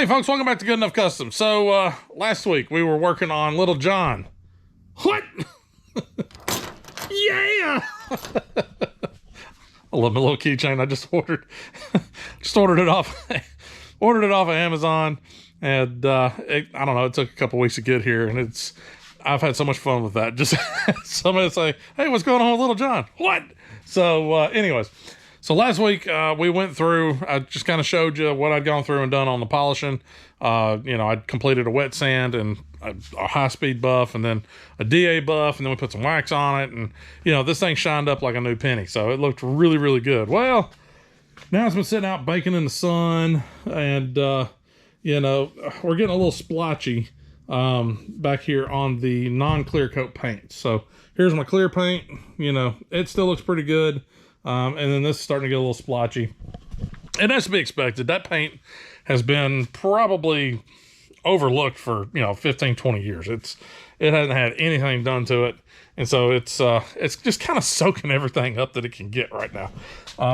folks, welcome back to Good Enough Customs. So last week we were working on Little John. What? Yeah! I love my little keychain I just ordered. Just ordered it off of Amazon, and I don't know, it took a couple weeks to get here, and I've had so much fun with that. Just somebody say, hey, what's going on with Little John? What? So anyways, so last week we went through, I just kind of showed you what I'd gone through and done on the polishing. I'd completed a wet sand and a high-speed buff, and then a DA buff, and then we put some wax on it, and this thing shined up like a new penny, so it looked really, really good. Well, now it's been sitting out baking in the sun, and we're getting a little splotchy back here on the non-clear coat paint. So here's my clear paint. It still looks pretty good, and then this is starting to get a little splotchy, and that's to be expected. That paint has been probably overlooked for 15-20 years. It hasn't had anything done to it, and so it's just kind of soaking everything up that it can get right now.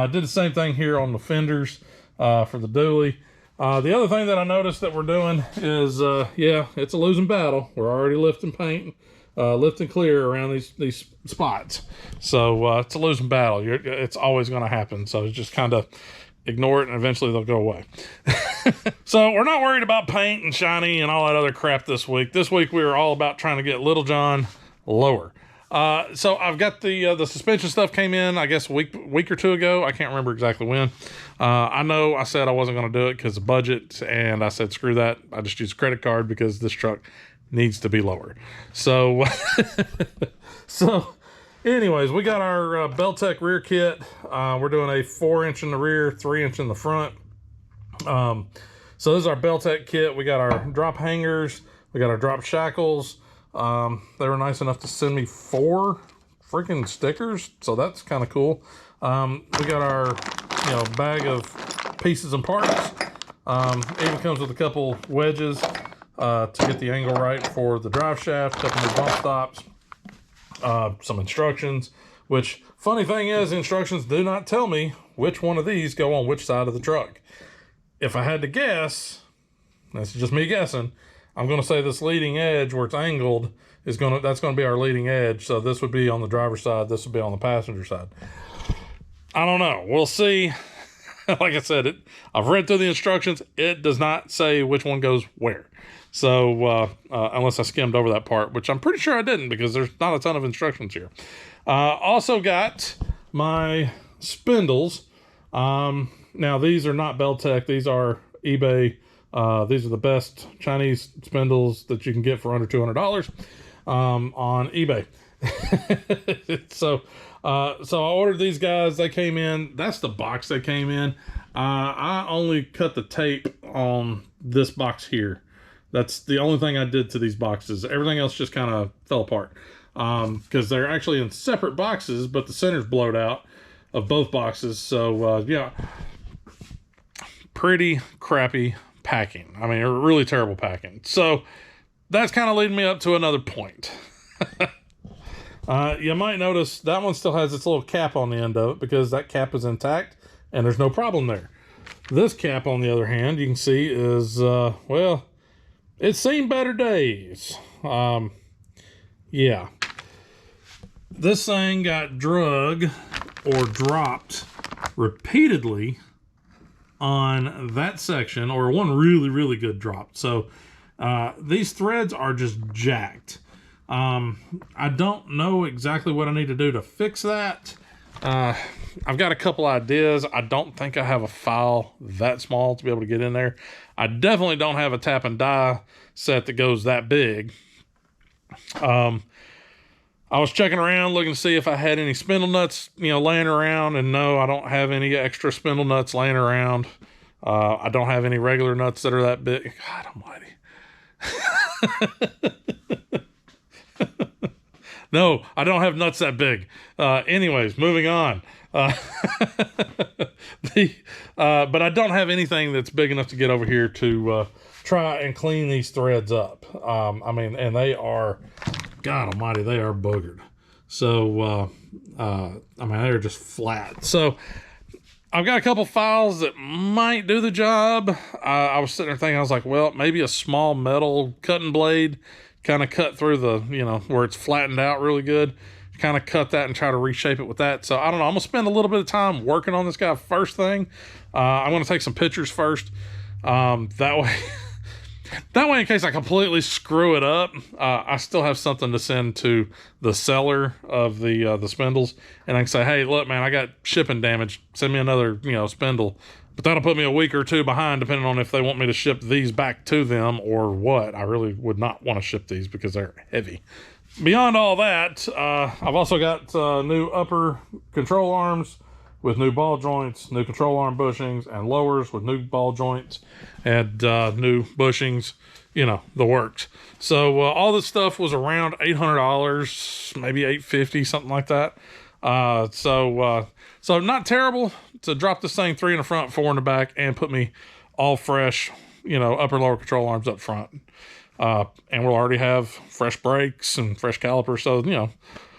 Did the same thing here on the fenders for the dually. The other thing that I noticed that we're doing is it's a losing battle. We're already lifting paint, lifting clear around these spots, so it's a losing battle. It's always going to happen, so it's just kind of ignore it, and eventually they'll go away. So we're not worried about paint and shiny and all that other crap this week. This week we were all about trying to get Little John lower. So I've got the suspension stuff came in, I guess a week or two ago. I can't remember exactly when. I know I said I wasn't going to do it because of budget, and I said screw that. I just use a credit card because this truck needs to be lower. So anyways, we got our Beltec rear kit. We're doing a 4-inch in the rear, 3-inch in the front. So this is our Beltec kit. We got our drop hangers. We got our drop shackles. They were nice enough to send me 4 freaking stickers, so that's kind of cool. We got our bag of pieces and parts. Even comes with a couple wedges to get the angle right for the drive shaft, a couple new bump stops. Some instructions, which, funny thing is, instructions do not tell me which one of these go on which side of the truck. If I had to guess, that's just me guessing, I'm going to say this leading edge where it's angled that's going to be our leading edge. So this would be on the driver's side, this would be on the passenger side. I don't know, we'll see. Like I said, I've read through the instructions. It does not say which one goes where. So unless I skimmed over that part, which I'm pretty sure I didn't because there's not a ton of instructions here. Also got my spindles. Now these are not Beltec. These are eBay. These are the best Chinese spindles that you can get for under $200 on eBay. So I ordered these guys. They came in. That's the box they came in. I only cut the tape on this box here. That's the only thing I did to these boxes. Everything else just kind of fell apart because they're actually in separate boxes, but the center's blowed out of both boxes. So yeah, pretty crappy packing. I mean, really terrible packing. So that's kind of leading me up to another point. You might notice that one still has its little cap on the end of it because that cap is intact and there's no problem there. This cap, on the other hand, you can see is, well, it's seen better days. Yeah. This thing got drug or dropped repeatedly on that section, or one really, really good drop. So these threads are just jacked. I don't know exactly what I need to do to fix that. I've got a couple ideas. I don't think I have a file that small to be able to get in there. I definitely don't have a tap and die set that goes that big. I was checking around looking to see if I had any spindle nuts, laying around, and no, I don't have any extra spindle nuts laying around. I don't have any regular nuts that are that big. God almighty. No, I don't have nuts that big. Anyways, moving on. But I don't have anything that's big enough to get over here to try and clean these threads up. I mean, and they are, God almighty, they are boogered. So, I mean, they're just flat. So I've got a couple files that might do the job. I was sitting there thinking, I was like, well, maybe a small metal cutting blade kind of cut through the, you know, where it's flattened out really good. Kind of cut that and try to reshape it with that. So I don't know. I'm going to spend a little bit of time working on this guy first thing. I'm going to take some pictures first. That way... That way, in case I completely screw it up, I still have something to send to the seller of the spindles, and I can say, "Hey, look, man, I got shipping damage. Send me another, you know, spindle." But that'll put me a week or two behind, depending on if they want me to ship these back to them or what. I really would not want to ship these because they're heavy. Beyond all that, I've also got new upper control arms with new ball joints, new control arm bushings, and lowers with new ball joints and new bushings, you know, the works. So all this stuff was around $800, maybe $850, something like that. So not terrible to drop this thing 3 in the front, 4 in the back, and put me all fresh, you know, upper and lower control arms up front. And we'll already have fresh brakes and fresh calipers, so, you know,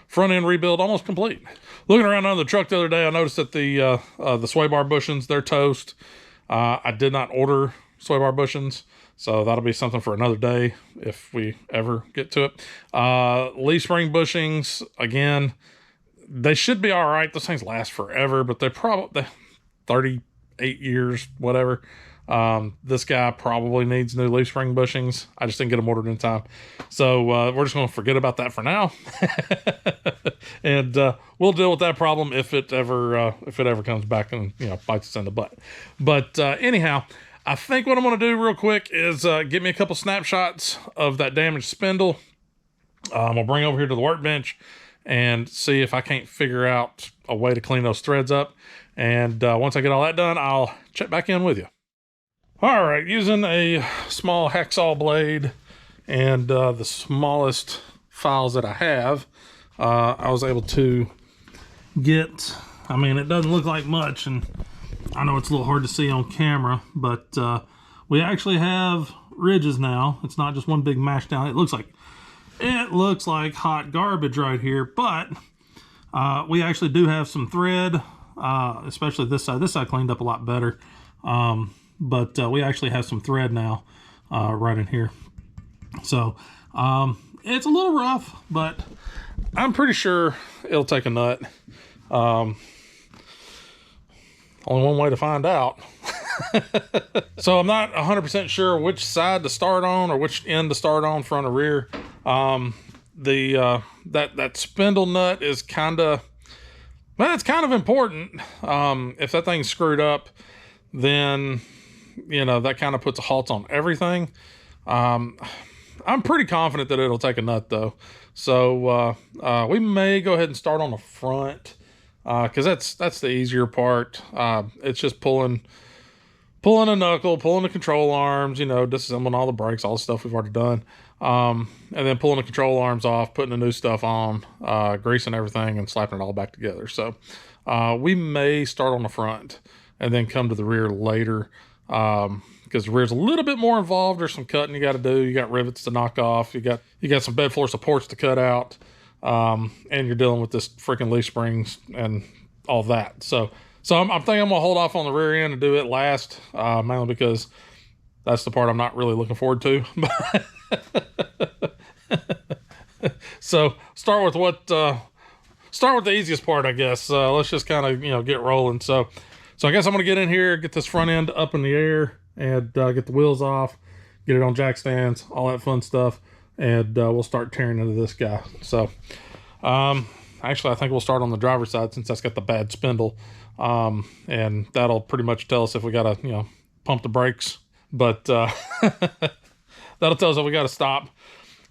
front end rebuild almost complete. Looking around under the truck the other day, I noticed that the sway bar bushings, they're toast. I did not order sway bar bushings, so that'll be something for another day if we ever get to it. Leaf spring bushings, again, they should be all right. Those things last forever, but they're probably 38 years, whatever. This guy probably needs new leaf spring bushings. I just didn't get them ordered in time. So, we're just going to forget about that for now. And, we'll deal with that problem if it ever comes back and, you know, bites us in the butt. But, anyhow, I think what I'm going to do real quick is, give me a couple snapshots of that damaged spindle. I'll bring over here to the workbench and see if I can't figure out a way to clean those threads up. And, once I get all that done, I'll check back in with you. All right, using a small hacksaw blade and the smallest files that I have, I was able to get, I mean, it doesn't look like much, and I know it's a little hard to see on camera, but we actually have ridges now. It's not just one big mash down. It looks like hot garbage right here, but we actually do have some thread, especially this side. This side cleaned up a lot better. But we actually have some thread now right in here. So it's a little rough, but I'm pretty sure it'll take a nut. Only one way to find out. So I'm not 100% sure which side to start on or which end to start on, front or rear. That spindle nut is kind of, well, it's kind of important. If that thing's screwed up, then, you know, that kind of puts a halt on everything. I'm pretty confident that it'll take a nut though. So, we may go ahead and start on the front, cause that's the easier part. It's just pulling a knuckle, pulling the control arms, you know, disassembling all the brakes, all the stuff we've already done. And then pulling the control arms off, putting the new stuff on, greasing everything and slapping it all back together. So, we may start on the front and then come to the rear later. Because the rear's a little bit more involved. There's some cutting you got to do. You got rivets to knock off. You got some bed floor supports to cut out. And you're dealing with this freaking leaf springs and all that. So I'm thinking I'm gonna hold off on the rear end and do it last, mainly because that's the part I'm not really looking forward to. So start with the easiest part, I guess. Let's just kind of, you know, get rolling. So I guess I'm going to get in here, get this front end up in the air, and get the wheels off, get it on jack stands, all that fun stuff, and we'll start tearing into this guy. So, actually, I think we'll start on the driver's side since that's got the bad spindle, and that'll pretty much tell us if we got to, you know, pump the brakes, but that'll tell us if we got to stop,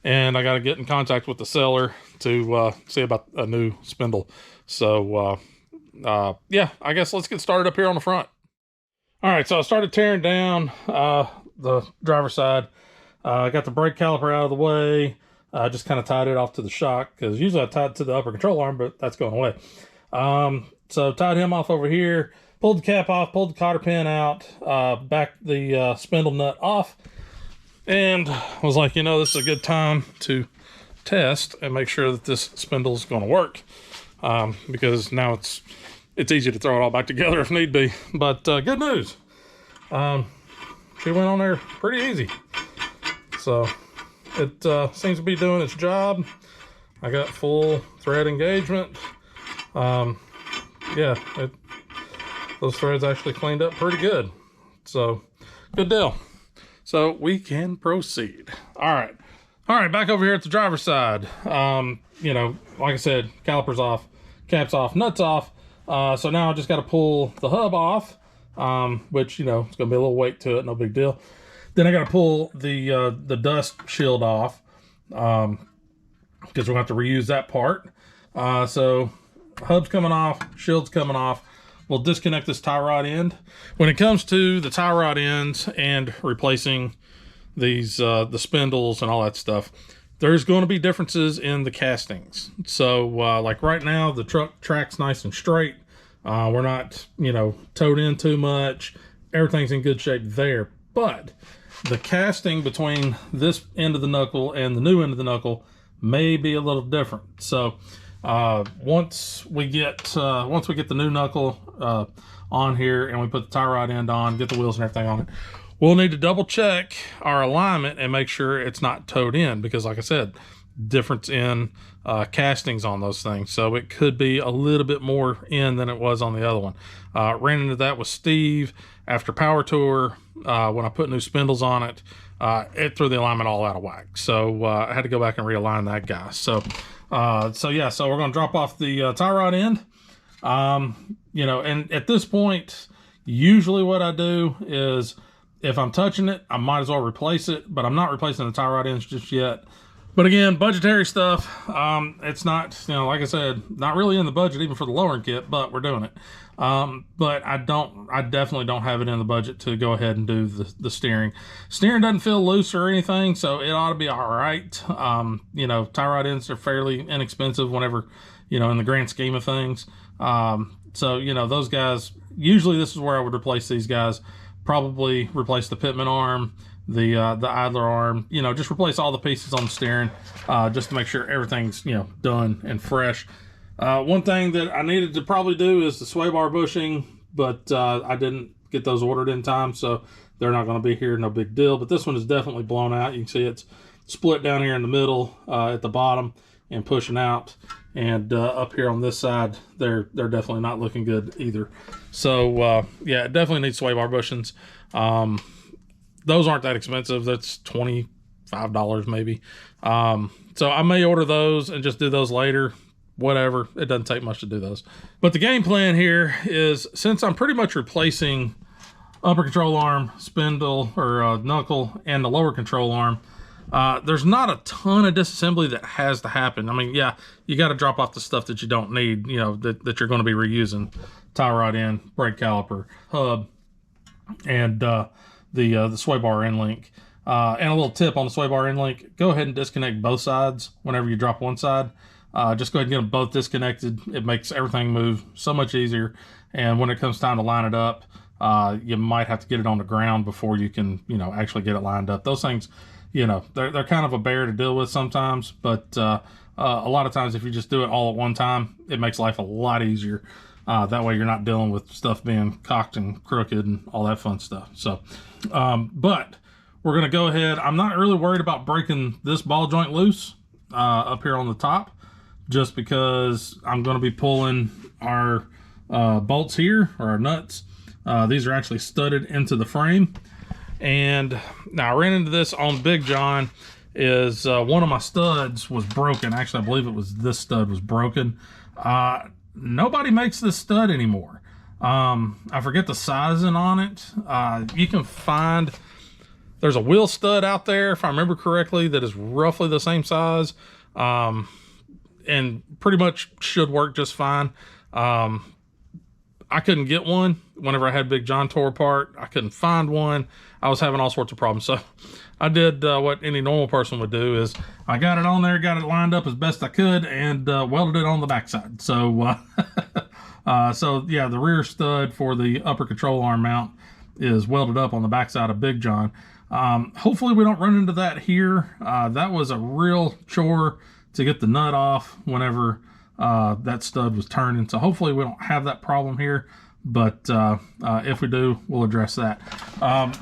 and I got to get in contact with the seller to see about a new spindle. So, yeah, I guess let's get started up here on the front. All right, so I started tearing down the driver's side. I got the brake caliper out of the way. I just kind of tied it off to the shock because usually I tie it to the upper control arm, but that's going away. So tied him off over here, pulled the cap off, pulled the cotter pin out, backed the spindle nut off, and was like, you know, this is a good time to test and make sure that this spindle is going to work, because now it's it's easy to throw it all back together if need be. But good news. She went on there pretty easy. So it seems to be doing its job. I got full thread engagement. Yeah, those threads actually cleaned up pretty good. So good deal. So we can proceed. All right, back over here at the driver's side. You know, like I said, calipers off, caps off, nuts off. So now I just got to pull the hub off, which, you know, it's gonna be a little weight to it, no big deal. Then I got to pull the dust shield off, because we're gonna have to reuse that part. So hub's coming off, shield's coming off. We'll disconnect this tie rod end. When it comes to the tie rod ends and replacing these the spindles and all that stuff, there's going to be differences in the castings. So like right now, the truck track's nice and straight. We're not, you know, towed in too much. Everything's in good shape there. But the casting between this end of the knuckle and the new end of the knuckle may be a little different. So once we get the new knuckle on here and we put the tie rod end on, get the wheels and everything on it, we'll need to double check our alignment and make sure it's not towed in, because like I said, difference in castings on those things. So it could be a little bit more in than it was on the other one. Ran into that with Steve after Power Tour. When I put new spindles on it, it threw the alignment all out of whack. So I had to go back and realign that guy. So yeah, so we're going to drop off the tie rod end. You know, and at this point, usually what I do is if I'm touching it, I might as well replace it, but I'm not replacing the tie rod ends just yet. But again, budgetary stuff. It's not, you know, like I said, not really in the budget even for the lowering kit, but we're doing it. But I definitely don't have it in the budget to go ahead and do the steering. Steering doesn't feel loose or anything, so it ought to be all right. You know, tie rod ends are fairly inexpensive whenever, you know, in the grand scheme of things. So, you know, those guys, usually this is where I would replace these guys. Probably replace the pitman arm, the idler arm, you know, just replace all the pieces on the steering, just to make sure everything's, you know, done and fresh. One thing that I needed to probably do is the sway bar bushing, but I didn't get those ordered in time, so they're not going to be here, no big deal. But this one is definitely blown out. You can see it's split down here in the middle at the bottom and pushing out, and up here on this side, they're definitely not looking good either. So yeah, it definitely needs sway bar bushings. Those aren't that expensive. That's $25 maybe. So I may order those and just do those later. Whatever, it doesn't take much to do those. But the game plan here is, since I'm pretty much replacing upper control arm, spindle, or knuckle, and the lower control arm, there's not a ton of disassembly that has to happen. I mean, yeah, you got to drop off the stuff that you don't need, you know, that you're going to be reusing. Tie rod end, brake caliper, hub, and the sway bar end link. And a little tip on the sway bar end link: go ahead and disconnect both sides whenever you drop one side. Just go ahead and get them both disconnected. It makes everything move so much easier. And when it comes time to line it up, you might have to get it on the ground before you can, you know, actually get it lined up. Those things, you know, they're kind of a bear to deal with sometimes, but a lot of times if you just do it all at one time, it makes life a lot easier. That way you're not dealing with stuff being cocked and crooked and all that fun stuff. So, but we're going to go ahead. I'm not really worried about breaking this ball joint loose up here on the top, just because I'm going to be pulling our bolts here, or our nuts. These are actually studded into the frame. And now I ran into this on Big John, is one of my studs was broken. Actually, I believe it was this stud was broken. Nobody makes this stud anymore. I forget the sizing on it. You can find, there's a wheel stud out there, if I remember correctly, that is roughly the same size. And pretty much should work just fine. I couldn't get one whenever I had Big John tore apart. I couldn't find one. I was having all sorts of problems. So I did what any normal person would do, is I got it on there, got it lined up as best I could, and welded it on the backside. So, so yeah, the rear stud for the upper control arm mount is welded up on the backside of Big John. Hopefully we don't run into that here. That was a real chore to get the nut off whenever that stud was turning. So hopefully we don't have that problem here, but if we do, we'll address that.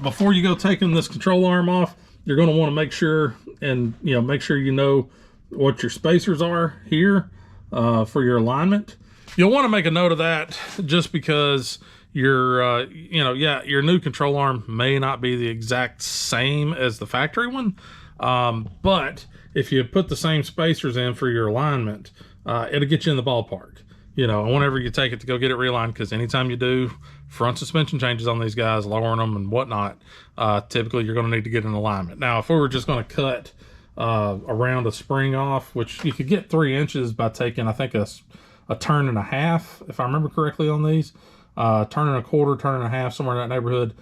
Before you go taking this control arm off, you're going to want to make sure, and make sure you know what your spacers are here for your alignment. You'll want to make a note of that, just because your your new control arm may not be the exact same as the factory one, but if you put the same spacers in for your alignment, it'll get you in the ballpark. Whenever you take it to go get it realigned, because anytime you do front suspension changes on these guys, lowering them and whatnot, typically you're going to need to get an alignment. Now, if we were just going to cut around a spring off, which you could get 3 inches by taking, I think, a turn and a half, if I remember correctly on these, turn and a quarter, turn and a half, somewhere in that neighborhood,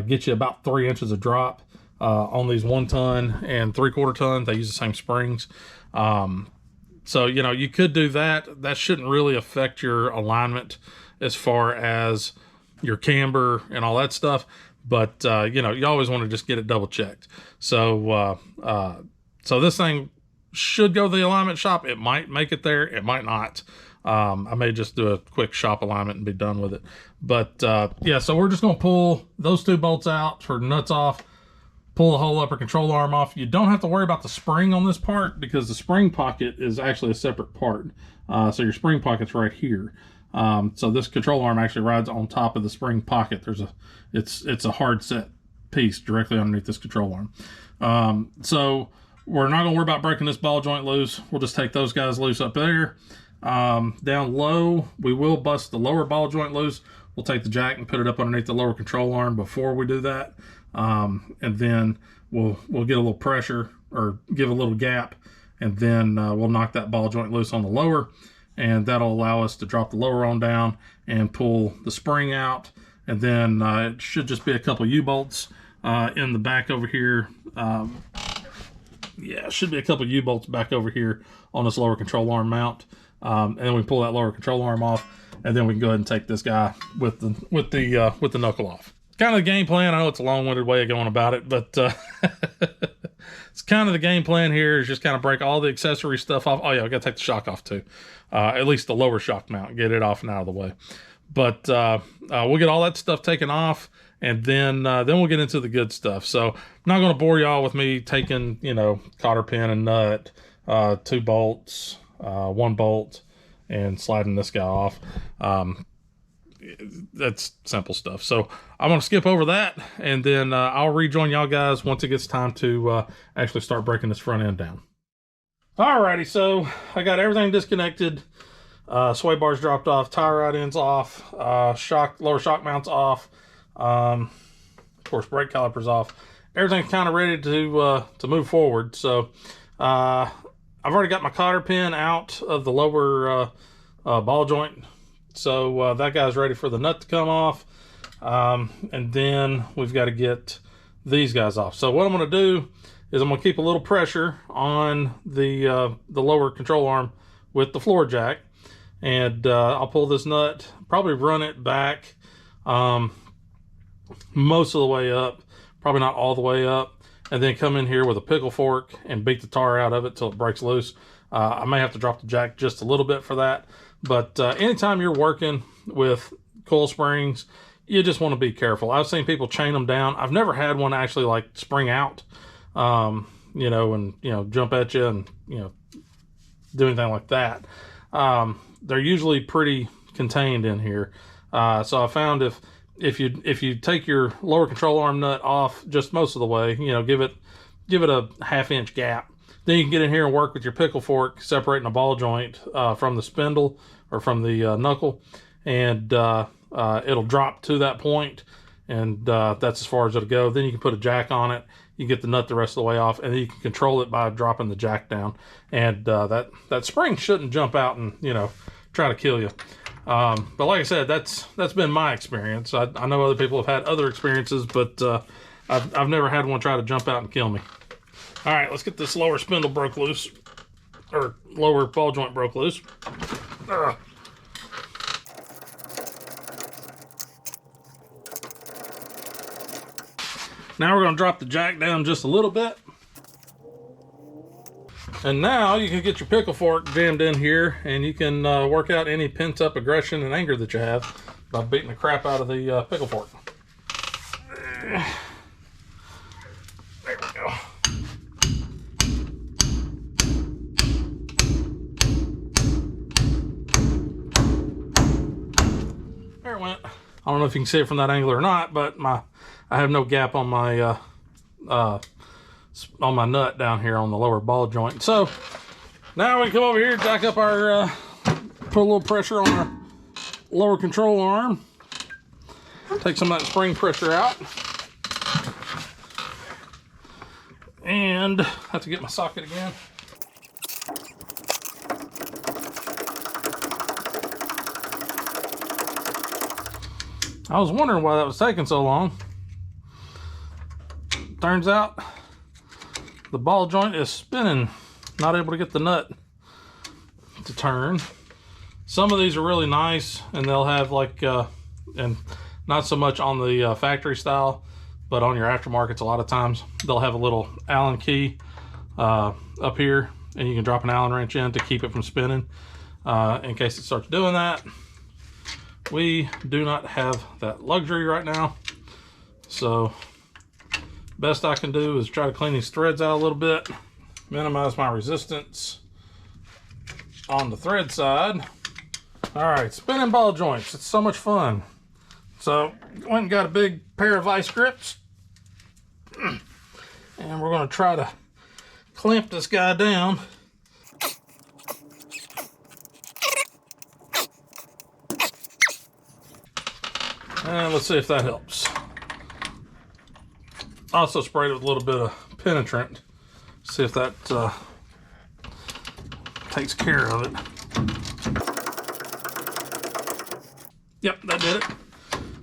get you about 3 inches of drop on these 1 ton and 3/4 ton. They use the same springs. So, you could do that. That shouldn't really affect your alignment as far as your camber and all that stuff. But, you always want to just get it double checked. So, so this thing should go to the alignment shop. It might make it there. It might not. I may just do a quick shop alignment and be done with it. But, yeah, so we're just going to pull those 2 bolts out, for nuts off, pull the whole upper control arm off. You don't have to worry about the spring on this part, because the spring pocket is actually a separate part. So your spring pocket's right here. So this control arm actually rides on top of the spring pocket. It's a hard set piece directly underneath this control arm. So we're not gonna worry about breaking this ball joint loose. We'll just take those guys loose up there. Down low, we will bust the lower ball joint loose. We'll take the jack and put it up underneath the lower control arm before we do that. And then we'll get a little pressure, or give a little gap, and then we'll knock that ball joint loose on the lower, and that'll allow us to drop the lower on down and pull the spring out. And then it should just be a couple U-bolts in the back over here. Yeah, it should be a couple U-bolts back over here on this lower control arm mount. And then we pull that lower control arm off, and then we can go ahead and take this guy with the knuckle off. Kind of the game plan. I know it's a long-winded way of going about it, but it's kind of the game plan here, is just kind of break all the accessory stuff off. Oh yeah, I got to take the shock off too. At least the lower shock mount, get it off and out of the way. But we'll get all that stuff taken off, and then we'll get into the good stuff. So I'm not going to bore y'all with me taking, cotter pin and nut, 2 bolts, 1 bolt, and sliding this guy off. That's simple stuff. So I'm going to skip over that, and then I'll rejoin y'all guys once it gets time to actually start breaking this front end down. Alrighty, so I got everything disconnected. Sway bars dropped off, tire rod ends off, lower shock mounts off, of course brake calipers off. Everything's kind of ready to move forward. So I've already got my cotter pin out of the lower ball joint. So that guy's ready for the nut to come off. And then we've got to get these guys off. So what I'm going to do is I'm going to keep a little pressure on the lower control arm with the floor jack. And I'll pull this nut, probably run it back most of the way up, probably not all the way up, and then come in here with a pickle fork and beat the tar out of it till it breaks loose. I may have to drop the jack just a little bit for that. But anytime you're working with coil springs, you just want to be careful. I've seen people chain them down. I've never had one actually like spring out, and jump at you and do anything like that. They're usually pretty contained in here. So I found if you take your lower control arm nut off just most of the way, give it a 1/2 inch gap. Then you can get in here and work with your pickle fork, separating a ball joint from the spindle or from the knuckle, and it'll drop to that point, and that's as far as it'll go. Then you can put a jack on it. You get the nut the rest of the way off, and then you can control it by dropping the jack down. And that spring shouldn't jump out and try to kill you. But like I said, that's been my experience. I know other people have had other experiences, but I've never had one try to jump out and kill me. All right, let's get this lower spindle broke loose, or lower ball joint broke loose. Now we're going to drop the jack down just a little bit. And now you can get your pickle fork jammed in here, and you can work out any pent up aggression and anger that you have by beating the crap out of the pickle fork. There we go. There it went. I don't know if you can see it from that angle or not, but I have no gap on my nut down here on the lower ball joint. So now we come over here, jack up our, put a little pressure on our lower control arm, take some of that spring pressure out, and have to get my socket again. I was wondering why that was taking so long. Turns out the ball joint is spinning, not able to get the nut to turn. Some of these are really nice, and they'll have like, and not so much on the factory style, but on your aftermarkets a lot of times, they'll have a little Allen key up here, and you can drop an Allen wrench in to keep it from spinning in case it starts doing that. We do not have that luxury right now, so best I can do is try to clean these threads out a little bit, minimize my resistance on the thread side. All right, spinning ball joints, it's so much fun. So went and got a big pair of vice grips, and we're going to try to clamp this guy down. And let's see if that helps. Also sprayed it with a little bit of penetrant. See if that takes care of it. Yep, that did it.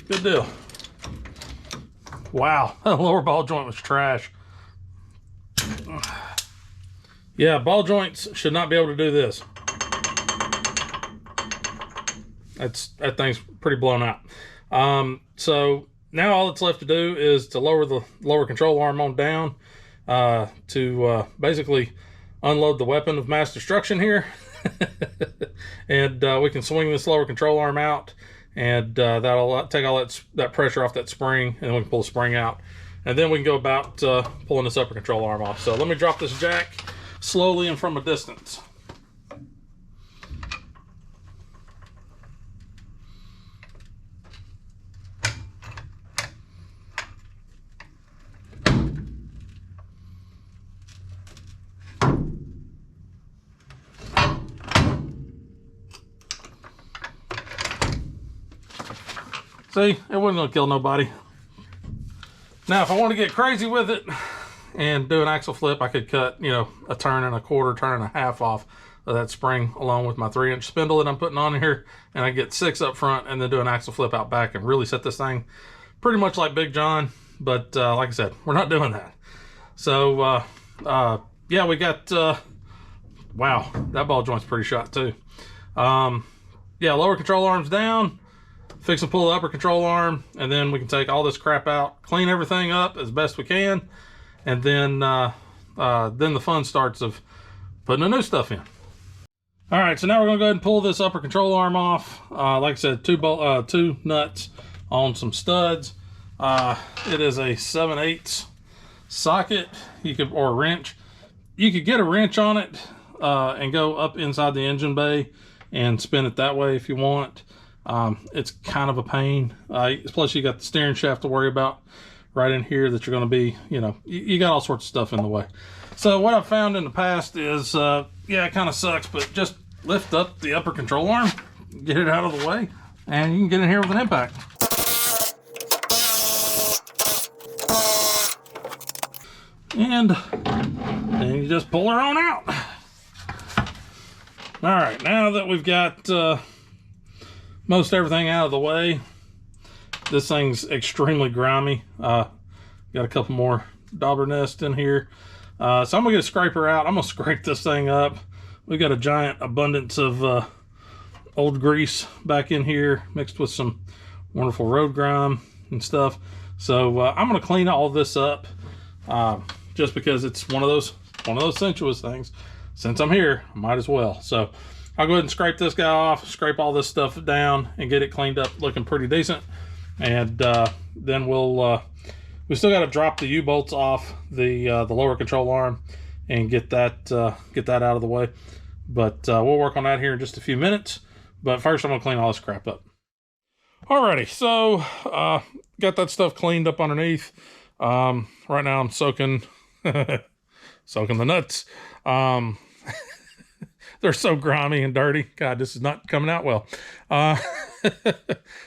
Good deal. Wow, that lower ball joint was trash. Yeah, ball joints should not be able to do this. That thing's pretty blown out. So now all that's left to do is to lower the lower control arm on down to basically unload the weapon of mass destruction here. And we can swing this lower control arm out, and that'll take all that pressure off that spring, and then we can pull the spring out. And then we can go about pulling this upper control arm off. So let me drop this jack slowly and from a distance. See, it wasn't gonna kill nobody. Now, if I want to get crazy with it and do an axle flip, I could cut, a turn and a quarter, turn and a half off of that spring along with my 3-inch spindle that I'm putting on here, and I get 6 up front and then do an axle flip out back and really set this thing pretty much like Big John. But like I said, we're not doing that. So yeah, we got, wow, that ball joint's pretty shot too. Yeah, lower control arm's down. Fix and pull the upper control arm, and then we can take all this crap out, clean everything up as best we can, and then the fun starts of putting the new stuff in. All right, so now we're gonna go ahead and pull this upper control arm off. Like I said, two nuts on some studs. It is a 7/8 socket, or wrench. You could get a wrench on it and go up inside the engine bay and spin it that way if you want. It's kind of a pain. Plus you got the steering shaft to worry about right in here that you're going to be, you got all sorts of stuff in the way. So what I've found in the past is, yeah, it kind of sucks, but just lift up the upper control arm, get it out of the way, and you can get in here with an impact. And then you just pull her on out. All right, now that we've got most everything out of the way, this thing's extremely grimy. Got a couple more dauber nests in here. So I'm gonna get a scraper out. I'm gonna scrape this thing up. We've got a giant abundance of old grease back in here, mixed with some wonderful road grime and stuff. So I'm gonna clean all this up, just because it's one of those sensuous things. since I'm here, I might as well. So I'll go ahead and scrape this guy off, scrape all this stuff down, and get it cleaned up looking pretty decent. And then we still got to drop the U-bolts off the lower control arm and get that out of the way. But we'll work on that here in just a few minutes. But first, I'm gonna clean all this crap up. Alrighty, so got that stuff cleaned up underneath. Right now I'm soaking soaking the nuts. They're so grimy and dirty. God, this is not coming out well.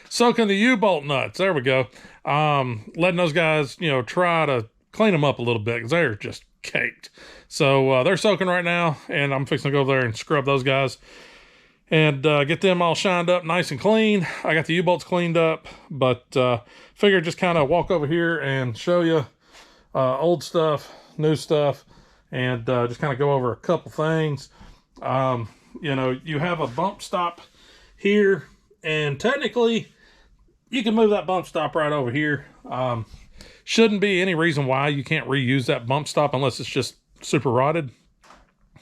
Soaking the U-bolt nuts. There we go. Letting those guys, try to clean them up a little bit because they're just caked. So they're soaking right now, and I'm fixing to go over there and scrub those guys and get them all shined up nice and clean. I got the U-bolts cleaned up, but figured just kind of walk over here and show you old stuff, new stuff, and just kind of go over a couple things. You have a bump stop here, and technically you can move that bump stop right over here. Shouldn't be any reason why you can't reuse that bump stop unless it's just super rotted.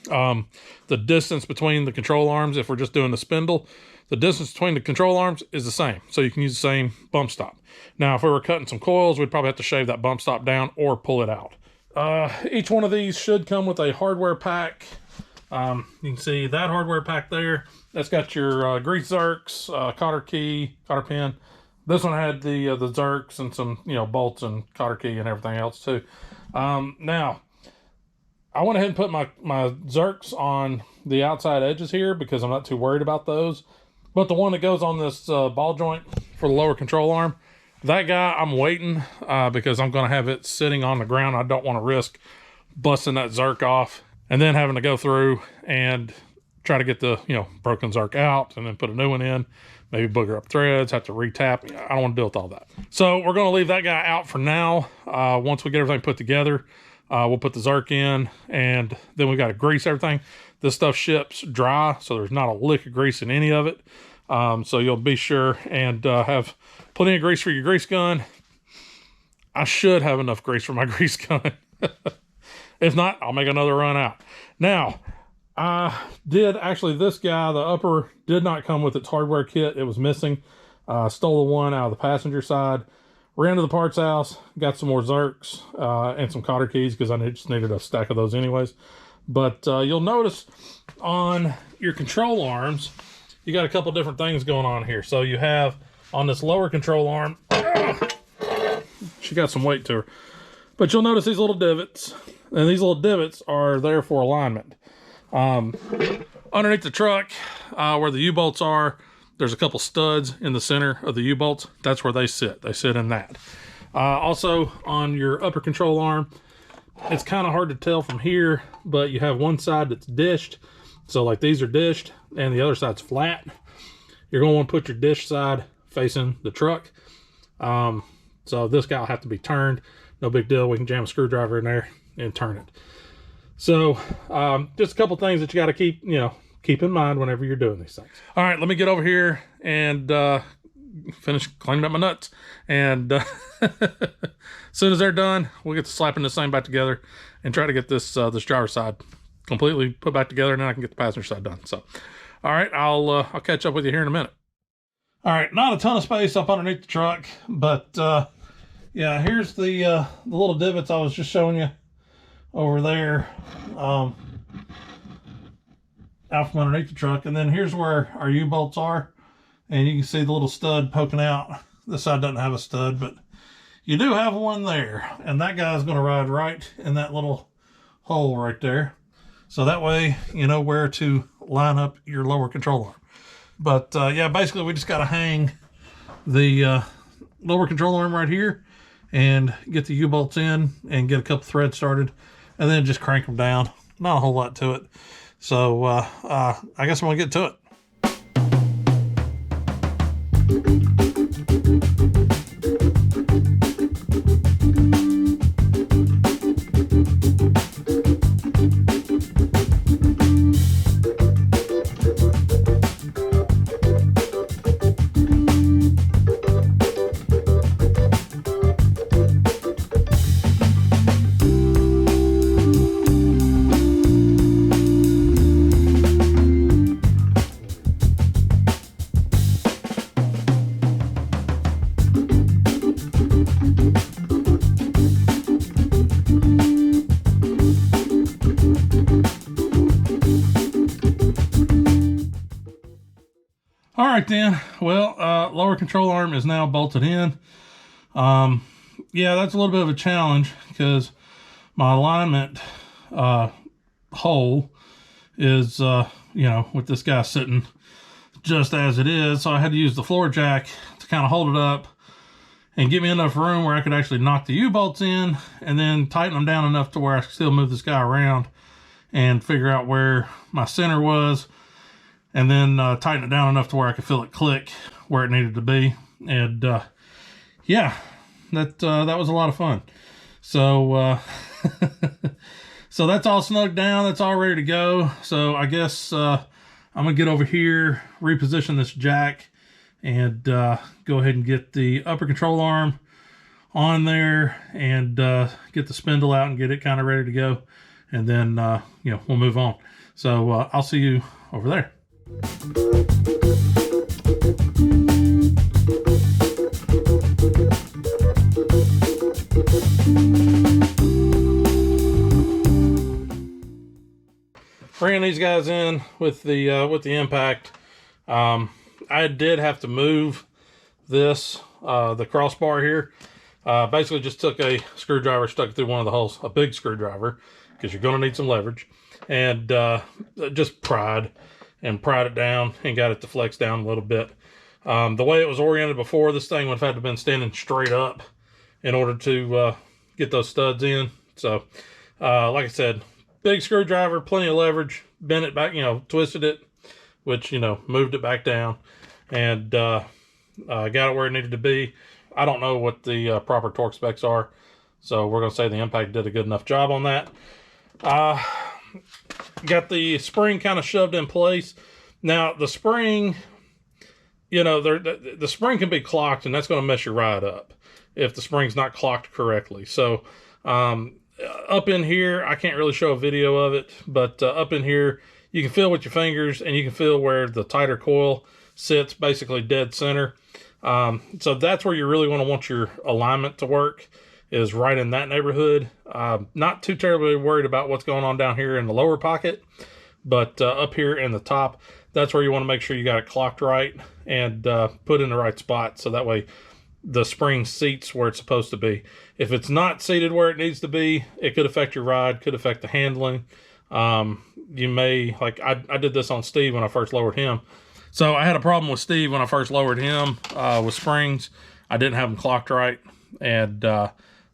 The distance between the control arms, if we're just doing the spindle, the distance between the control arms is the same. So you can use the same bump stop. Now, if we were cutting some coils, we'd probably have to shave that bump stop down or pull it out. Each one of these should come with a hardware pack. You can see that hardware pack there. That's got your grease zerks, cotter key, cotter pin. This one had the zerks and some bolts and cotter key and everything else too. Now, I went ahead and put my zerks on the outside edges here because I'm not too worried about those. But the one that goes on this ball joint for the lower control arm, that guy I'm waiting because I'm going to have it sitting on the ground. I don't want to risk busting that zerk off and then having to go through and try to get the broken zerk out and then put a new one in, maybe booger up threads, have to retap. I don't want to deal with all that. So we're going to leave that guy out for now. Once we get everything put together, we'll put the zerk in, and then we got to grease everything. This stuff ships dry, so there's not a lick of grease in any of it. So you'll be sure and have plenty of grease for your grease gun. I should have enough grease for my grease gun. If not, I'll make another run out. Now, this guy, the upper did not come with its hardware kit. It was missing. Stole the one out of the passenger side. Ran to the parts house, got some more zerks and some cotter keys because I just needed a stack of those anyways. But you'll notice on your control arms, you got a couple different things going on here. So you have on this lower control arm, she got some weight to her. But you'll notice these little divots, and these little divots are there for alignment. Underneath the truck, where the U-bolts are, there's a couple studs in the center of the U-bolts. That's where they sit. They sit in that. Also, on your upper control arm, it's kind of hard to tell from here, but you have one side that's dished. So like these are dished, and the other side's flat. You're going to want to put your dish side facing the truck. So this guy will have to be turned. No big deal. We can jam a screwdriver in there and turn it. So just a couple things that you got to keep in mind whenever you're doing these things. All right, let me get over here and finish cleaning up my nuts. And as soon as they're done, we'll get to slapping this thing back together and try to get this driver's side completely put back together, and then I can get the passenger side done. So, all right, I'll catch up with you here in a minute. All right, not a ton of space up underneath the truck, but yeah, here's the little divots I was just showing you over there. Out from underneath the truck, and then here's where our U-bolts are, and you can see the little stud poking out. This side doesn't have a stud, but you do have one there, and that guy's going to ride right in that little hole right there, so that way you know where to line up your lower control arm. But yeah, basically we just got to hang the lower control arm right here and get the U-bolts in and get a couple threads started, and then just crank them down. Not a whole lot to it. So I guess I'm gonna get to it. All right then. Well, lower control arm is now bolted in. Yeah, that's a little bit of a challenge because my alignment hole is, with this guy sitting just as it is. So I had to use the floor jack to kind of hold it up and give me enough room where I could actually knock the U-bolts in and then tighten them down enough to where I could still move this guy around and figure out where my center was, and then tighten it down enough to where I could feel it click where it needed to be. And yeah, that was a lot of fun. So so that's all snugged down. That's all ready to go. So I guess I'm gonna get over here, reposition this jack, and go ahead and get the upper control arm on there, and get the spindle out and get it kind of ready to go, and then we'll move on. So I'll see you over there. Bringing these guys in with the impact. I did have to move this the crossbar here. Basically just took a screwdriver, stuck it through one of the holes, a big screwdriver, because you're going to need some leverage, and just pried it down and got it to flex down a little bit. The way it was oriented before, this thing would have had to been standing straight up in order to get those studs in. So like I said, big screwdriver, plenty of leverage, bent it back, twisted it, which, moved it back down, and got it where it needed to be. I don't know what the proper torque specs are, so we're going to say the impact did a good enough job on that. Got the spring kind of shoved in place. Now, the spring, the spring can be clocked, and that's going to mess your ride up if the spring's not clocked correctly. So, up in here, I can't really show a video of it, but up in here, you can feel with your fingers, and you can feel where the tighter coil sits, basically dead center. So that's where you really want your alignment to work, is right in that neighborhood. Not too terribly worried about what's going on down here in the lower pocket, but up here in the top, that's where you want to make sure you got it clocked right and put in the right spot, so that way the spring seats where it's supposed to be. If it's not seated where it needs to be, it could affect your ride, could affect the handling. You may, like I did this on Steve when I first lowered him. So I had a problem with Steve when I first lowered him with springs. I didn't have them clocked right, and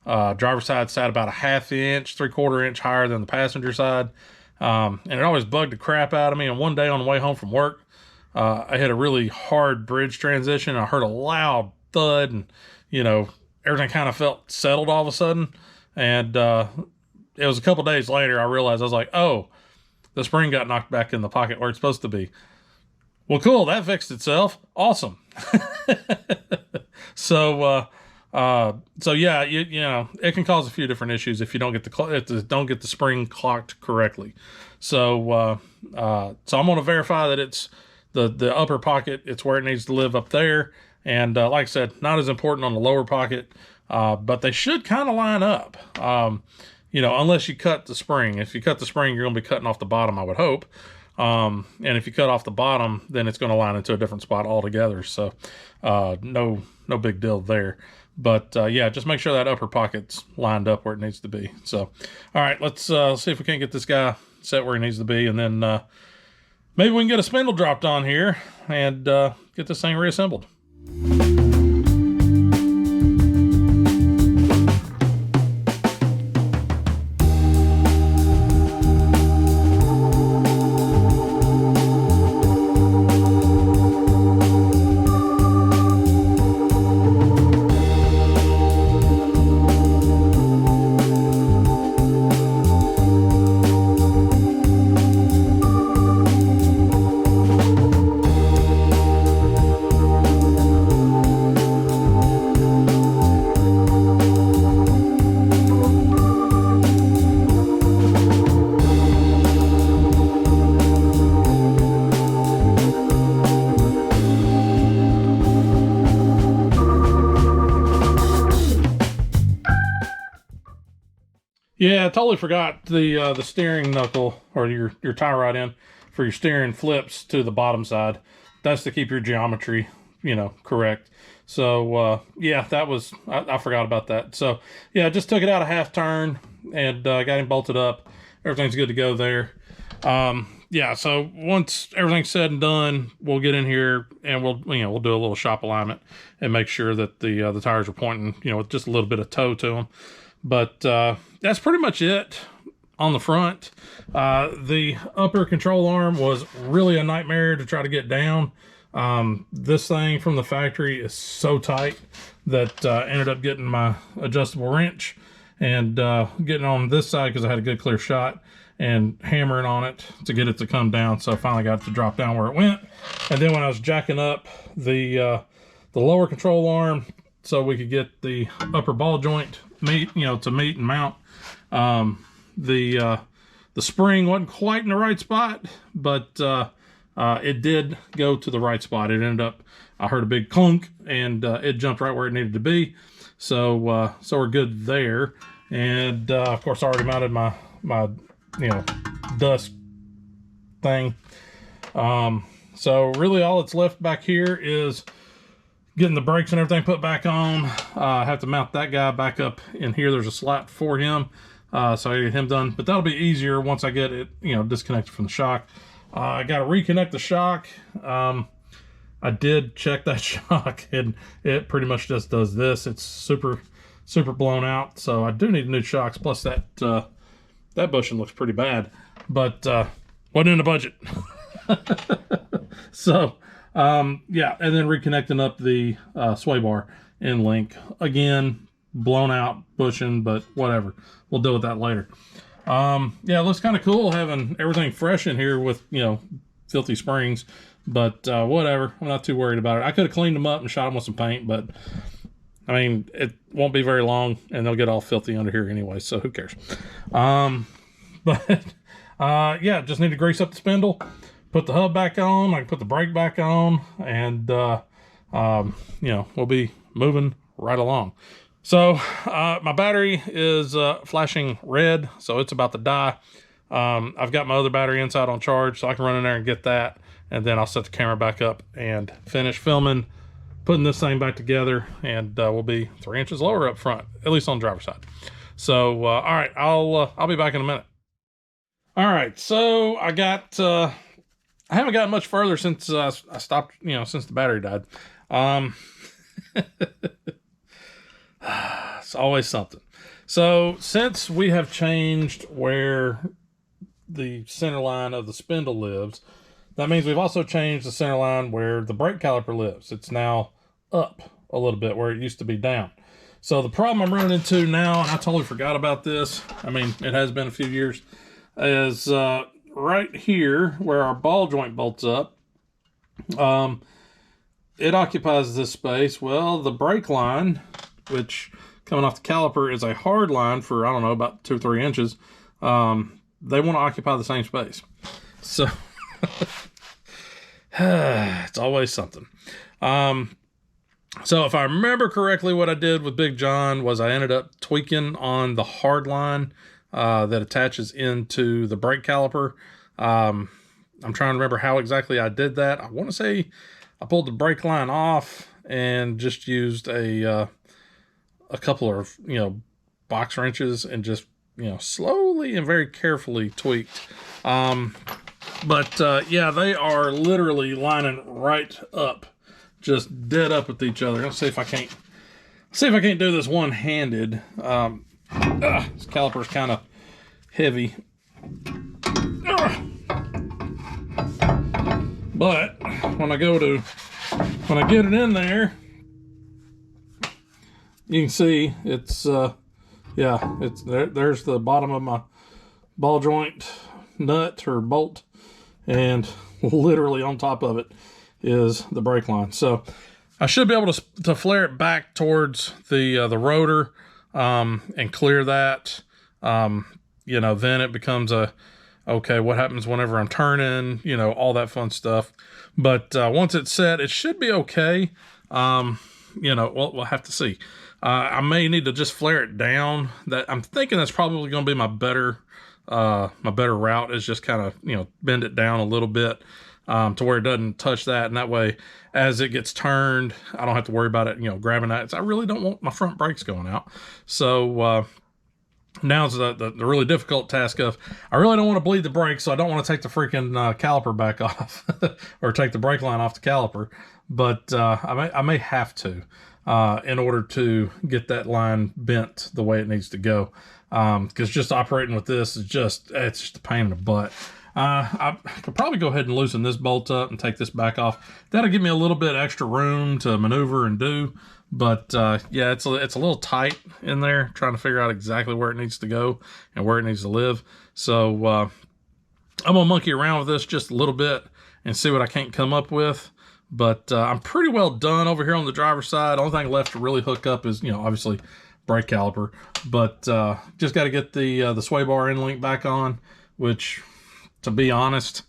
driver's side sat about a 1/2 inch, 3/4 inch higher than the passenger side. And it always bugged the crap out of me. And one day on the way home from work, I hit a really hard bridge transition. I heard a loud thud, and everything kind of felt settled all of a sudden. And it was a couple days later I realized, I was like, oh, the spring got knocked back in the pocket where it's supposed to be. Well, cool, that fixed itself. Awesome. So yeah, it can cause a few different issues if you don't get the spring clocked correctly. So I'm going to verify that it's the upper pocket, it's where it needs to live up there. And like I said, not as important on the lower pocket, but they should kind of line up, unless you cut the spring. If you cut the spring, you're going to be cutting off the bottom, I would hope. And if you cut off the bottom, then it's going to line into a different spot altogether. So no big deal there. But yeah, just make sure that upper pocket's lined up where it needs to be. So, all right, let's see if we can't get this guy set where he needs to be, and then maybe we can get a spindle dropped on here and get this thing reassembled. Yeah, I totally forgot the steering knuckle, or your tie rod end for your steering flips to the bottom side. that's to keep your geometry, you know, correct. So yeah, that was, I forgot about that. So yeah, just took it out a half turn and got him bolted up. Everything's good to go there. Yeah, so once everything's said and done, we'll get in here and we'll do a little shop alignment and make sure that the tires are pointing, you know, with just a little bit of toe to them. But that's pretty much it on the front. The upper control arm was really a nightmare to try to get down. This thing from the factory is so tight that ended up getting my adjustable wrench and getting on this side because I had a good clear shot and hammering on it to get it to come down. So I finally got it to drop down where it went. And then when I was jacking up the lower control arm so we could get the upper ball joint to meet and mount, the spring wasn't quite in the right spot, but it did go to the right spot. It ended up, I heard a big clunk and it jumped right where it needed to be. So we're good there. And of course I already mounted my dust thing. So really all that's left back here is getting the brakes and everything put back on. I have to mount that guy back up in here. There's a slot for him. So I get him done, but that'll be easier once I get it, disconnected from the shock. I got to reconnect the shock. I did check that shock and it pretty much just does this. It's super blown out. So I do need new shocks. Plus that bushing looks pretty bad, but wasn't in the budget. So yeah, and then reconnecting up the sway bar in link again, blown out bushing, but whatever, we'll deal with that later. Yeah, it looks kind of cool having everything fresh in here with filthy springs, but whatever, I'm not too worried about it. I could have cleaned them up and shot them with some paint, but I mean, it won't be very long and they'll get all filthy under here anyway, so who cares. But yeah, just need to grease up the spindle, put the hub back on, I can put the brake back on, and we'll be moving right along. So my battery is flashing red, so it's about to die. I've got my other battery inside on charge, so I can run in there and get that, and then I'll set the camera back up and finish filming, putting this thing back together, and we'll be 3 inches lower up front, at least on the driver's side. So all right, I'll be back in a minute. All right, so I haven't gotten much further since I stopped, since the battery died. It's always something. So since we have changed where the center line of the spindle lives, that means we've also changed the center line where the brake caliper lives. It's now up a little bit where it used to be down. So the problem I'm running into now, and I totally forgot about this, I mean, it has been a few years, is right here where our ball joint bolts up. It occupies this space. Well, the brake line, which coming off the caliper is a hard line for, I don't know, about 2 or 3 inches. They want to occupy the same space. So it's always something. So if I remember correctly, what I did with Big John was I ended up tweaking on the hard line that attaches into the brake caliper. I'm trying to remember how exactly I did that. I want to say I pulled the brake line off and just used a couple of box wrenches and just slowly and very carefully tweaked. But yeah, they are literally lining right up, just dead up with each other. Let's see if I can't do this one-handed. This caliper's kind of heavy. But when I get it in there, you can see it's yeah, it's there's the bottom of my ball joint nut or bolt, and literally on top of it is the brake line. So I should be able to flare it back towards the rotor and clear that. Then it becomes okay, what happens whenever I'm turning, all that fun stuff. But once it's set, it should be okay. We'll have to see. I may need to just flare it down. That I'm thinking that's probably going to be my better route, is just kind of bend it down a little bit. to where it doesn't touch that. And that way, as it gets turned, I don't have to worry about it, you know, grabbing that. I really don't want my front brakes going out. So now's the really difficult task of, I really don't want to bleed the brakes, so I don't want to take the freaking caliper back off or take the brake line off the caliper. But I may have to in order to get that line bent the way it needs to go. Because just operating with this is it's just a pain in the butt. I could probably go ahead and loosen this bolt up and take this back off. That'll give me a little bit extra room to maneuver and do. But yeah, it's a little tight in there, trying to figure out exactly where it needs to go and where it needs to live. So I'm gonna monkey around with this just a little bit and see what I can't come up with. But I'm pretty well done over here on the driver's side. Only thing left to really hook up is, you know, obviously brake caliper. But just got to get the sway bar end link back on, which, to be honest,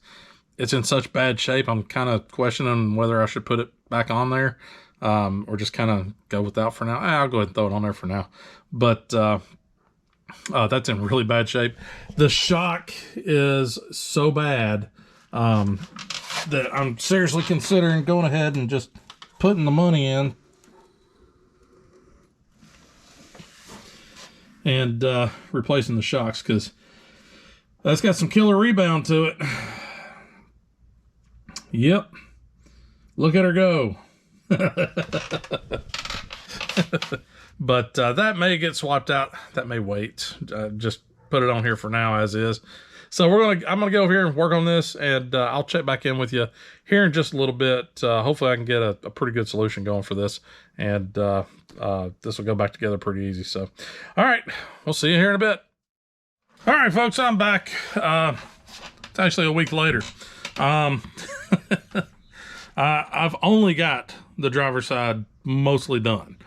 it's in such bad shape. I'm kind of questioning whether I should put it back on there. Or just kind of go without for now. I'll go ahead and throw it on there for now. But that's in really bad shape. The shock is so bad that I'm seriously considering going ahead and just putting the money in and replacing the shocks, because that's got some killer rebound to it. Yep. Look at her go. But that may get swapped out. That may wait. Just put it on here for now as is. So I'm gonna go over here and work on this, and I'll check back in with you here in just a little bit. Hopefully I can get a pretty good solution going for this, and this will go back together pretty easy. So, all right, we'll see you here in a bit. All right, folks, I'm back. It's actually a week later. I've only got the driver's side mostly done.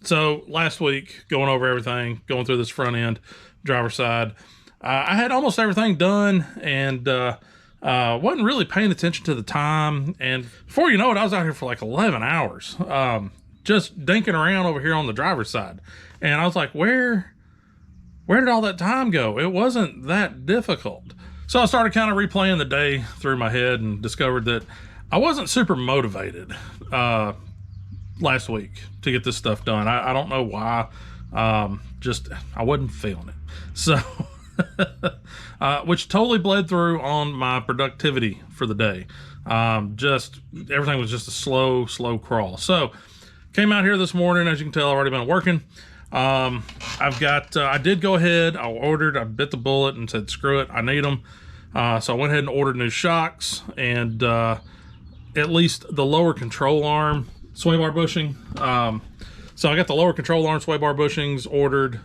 So last week, going over everything, going through this front end, driver's side, I had almost everything done, and wasn't really paying attention to the time. And before you know it, I was out here for like 11 hours, just dinking around over here on the driver's side. And I was like, where did all that time go? It wasn't that difficult. So I started kind of replaying the day through my head and discovered that I wasn't super motivated last week to get this stuff done. I don't know why. Just I wasn't feeling it. So, which totally bled through on my productivity for the day. Just everything was just a slow crawl. So, came out here this morning. As you can tell, I've already been working. I did go ahead. I bit the bullet and said, screw it, I need them. So I went ahead and ordered new shocks, and at least the lower control arm sway bar bushing. So I got the lower control arm sway bar bushings ordered,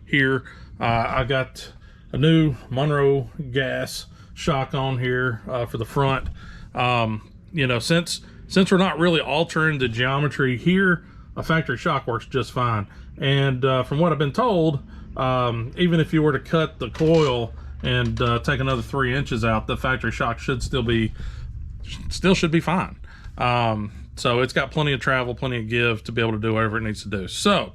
here. I got a new Monroe gas shock on here for the front. Since we're not really altering the geometry here, a factory shock works just fine. And from what I've been told, even if you were to cut the coil and take another 3 inches out, the factory shock should still should be fine. So it's got plenty of travel, plenty of give to be able to do whatever it needs to do. So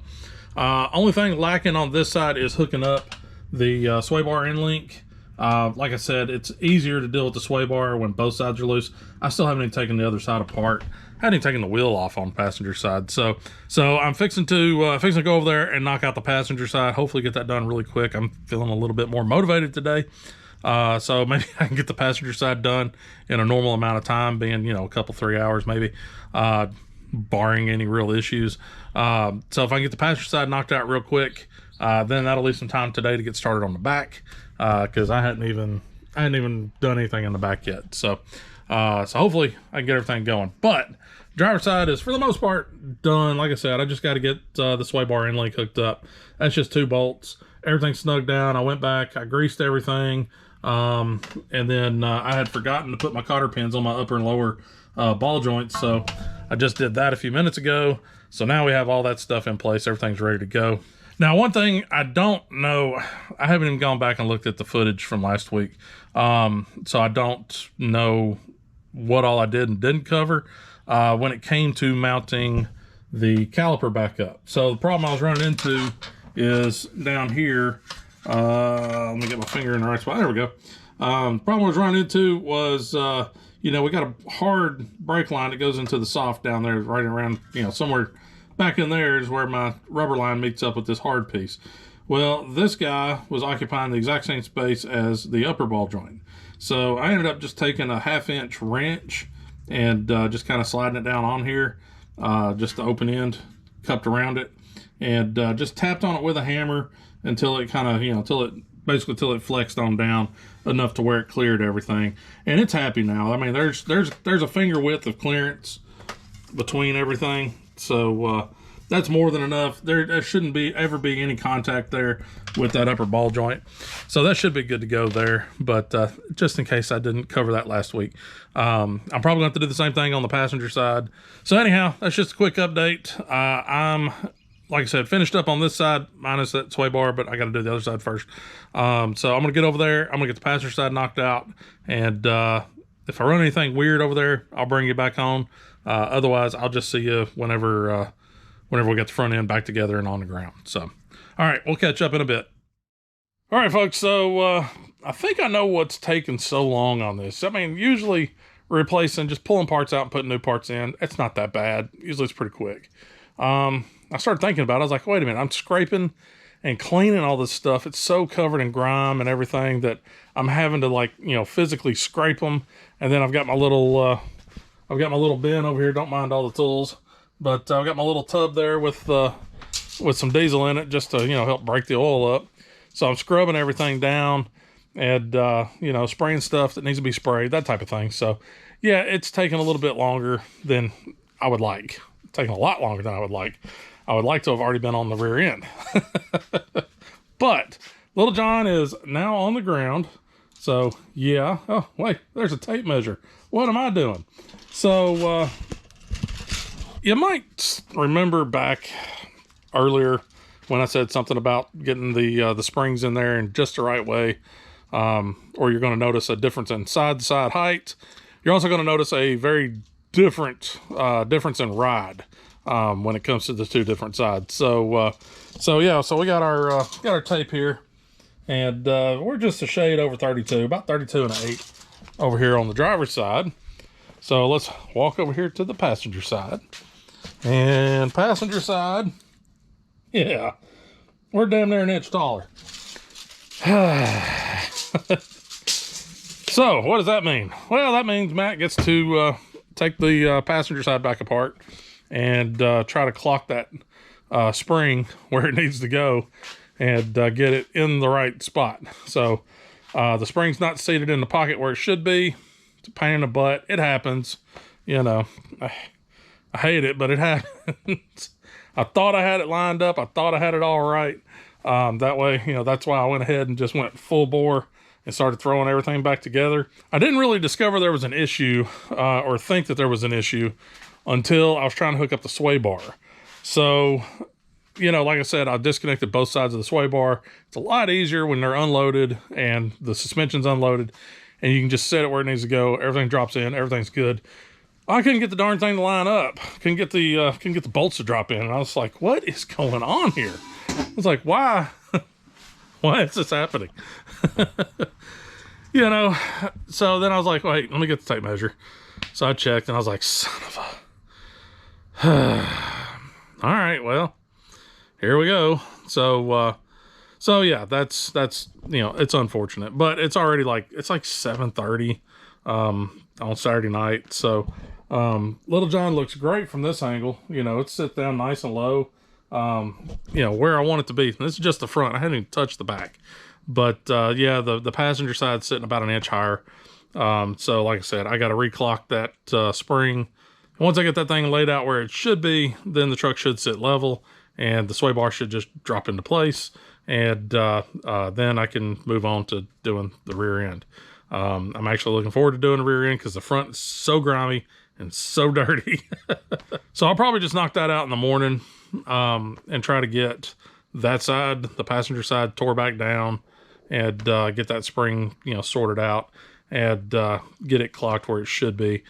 only thing lacking on this side is hooking up the sway bar end link. Like I said, it's easier to deal with the sway bar when both sides are loose. I still haven't even taken the other side apart. I hadn't even taken the wheel off on the passenger side. So I'm fixing to go over there and knock out the passenger side. Hopefully get that done really quick. I'm feeling a little bit more motivated today. So maybe I can get the passenger side done in a normal amount of time, being, a couple, 3 hours maybe, barring any real issues. So if I can get the passenger side knocked out real quick, then that'll leave some time today to get started on the back, because I hadn't even done anything in the back yet. So hopefully I can get everything going. But driver's side is, for the most part, done. Like I said, I just got to get the sway bar end link hooked up. That's just 2 bolts. Everything's snugged down. I went back, I greased everything, and then I had forgotten to put my cotter pins on my upper and lower ball joints, so I just did that a few minutes ago. So now we have all that stuff in place. Everything's ready to go. Now, one thing I don't know, I haven't even gone back and looked at the footage from last week, so I don't know what all I did and didn't cover when it came to mounting the caliper back up. So the problem I was running into is down here. Let me get my finger in the right spot. There we go. Problem I was running into was, you know, we got a hard brake line that goes into the soft down there, right around, you know, somewhere back in there is where my rubber line meets up with this hard piece. Well, this guy was occupying the exact same space as the upper ball joint. So I ended up just taking a 1/2-inch wrench and just kind of sliding it down on here, just the open end cupped around it, and just tapped on it with a hammer until it kind of, you know, basically till it flexed on down enough to where it cleared everything. And it's happy now. I mean, there's a finger width of clearance between everything, so that's more than enough. There shouldn't ever be any contact there with that upper ball joint, so that should be good to go there. But just in case I didn't cover that last week, I'm probably going to have to do the same thing on the passenger side. So anyhow, that's just a quick update. I'm, like I said, finished up on this side minus that sway bar, but I got to do the other side first. So I'm going to get over there. I'm going to get the passenger side knocked out, and if I run anything weird over there, I'll bring you back on. Otherwise, I'll just see you whenever we get the front end back together and on the ground. So, all right, we'll catch up in a bit. All right, folks, so I think I know what's taking so long on this. I mean, usually replacing, just pulling parts out and putting new parts in, it's not that bad. Usually it's pretty quick. I started thinking about it. I was like, wait a minute, I'm scraping and cleaning all this stuff. It's so covered in grime and everything that I'm having to, like, you know, physically scrape them. And then I've got my little bin over here. Don't mind all the tools, but I've got my little tub there with some diesel in it just to, you know, help break the oil up. So I'm scrubbing everything down and, you know, spraying stuff that needs to be sprayed, that type of thing. So yeah, it's taking a little bit longer than I would like. It's taking a lot longer than I would like. I would like to have already been on the rear end. But Little John is now on the ground. So yeah. Oh, wait, there's a tape measure. What am I doing? So you might remember back earlier when I said something about getting the springs in there in just the right way, or you're going to notice a difference in side-to-side height. You're also going to notice a very difference in ride when it comes to the two different sides. So yeah, so we got our tape here, and we're just a shade over 32, about 32 1/8 over here on the driver's side. So let's walk over here to the passenger side. And passenger side, yeah, we're damn near an inch taller. So what does that mean? Well, that means Matt gets to take the passenger side back apart and try to clock that spring where it needs to go and get it in the right spot. So the spring's not seated in the pocket where it should be. It's a pain in the butt. It happens, you know. I hate it, but it happens. I thought I had it lined up. I thought I had it all right. That way, you know, that's why I went ahead and just went full bore and started throwing everything back together. I didn't really discover there was an issue or think that there was an issue until I was trying to hook up the sway bar. So, you know, like I said, I disconnected both sides of the sway bar. It's a lot easier when they're unloaded and the suspension's unloaded, and you can just set it where it needs to go. Everything drops in. Everything's good. I couldn't get the darn thing to line up. Couldn't get the bolts to drop in. And I was like, what is going on here? I was like, why? Why is this happening? You know, so then I was like, wait, let me get the tape measure. So I checked and I was like, son of a... All right, well, here we go. So yeah, that's, you know, it's unfortunate, but it's already like, it's like 7:30 on Saturday night. So Little John looks great from this angle. You know, it's sit down nice and low, you know, where I want it to be. This is just the front. I haven't even touched the back, but yeah, the passenger side's sitting about an inch higher. So like I said, I got to reclock that spring. Once I get that thing laid out where it should be, then the truck should sit level and the sway bar should just drop into place. And then I can move on to doing the rear end. I'm actually looking forward to doing the rear end because the front is so grimy and so dirty. So I'll probably just knock that out in the morning and try to get that side, the passenger side, tore back down and get that spring, you know, sorted out and get it clocked where it should be.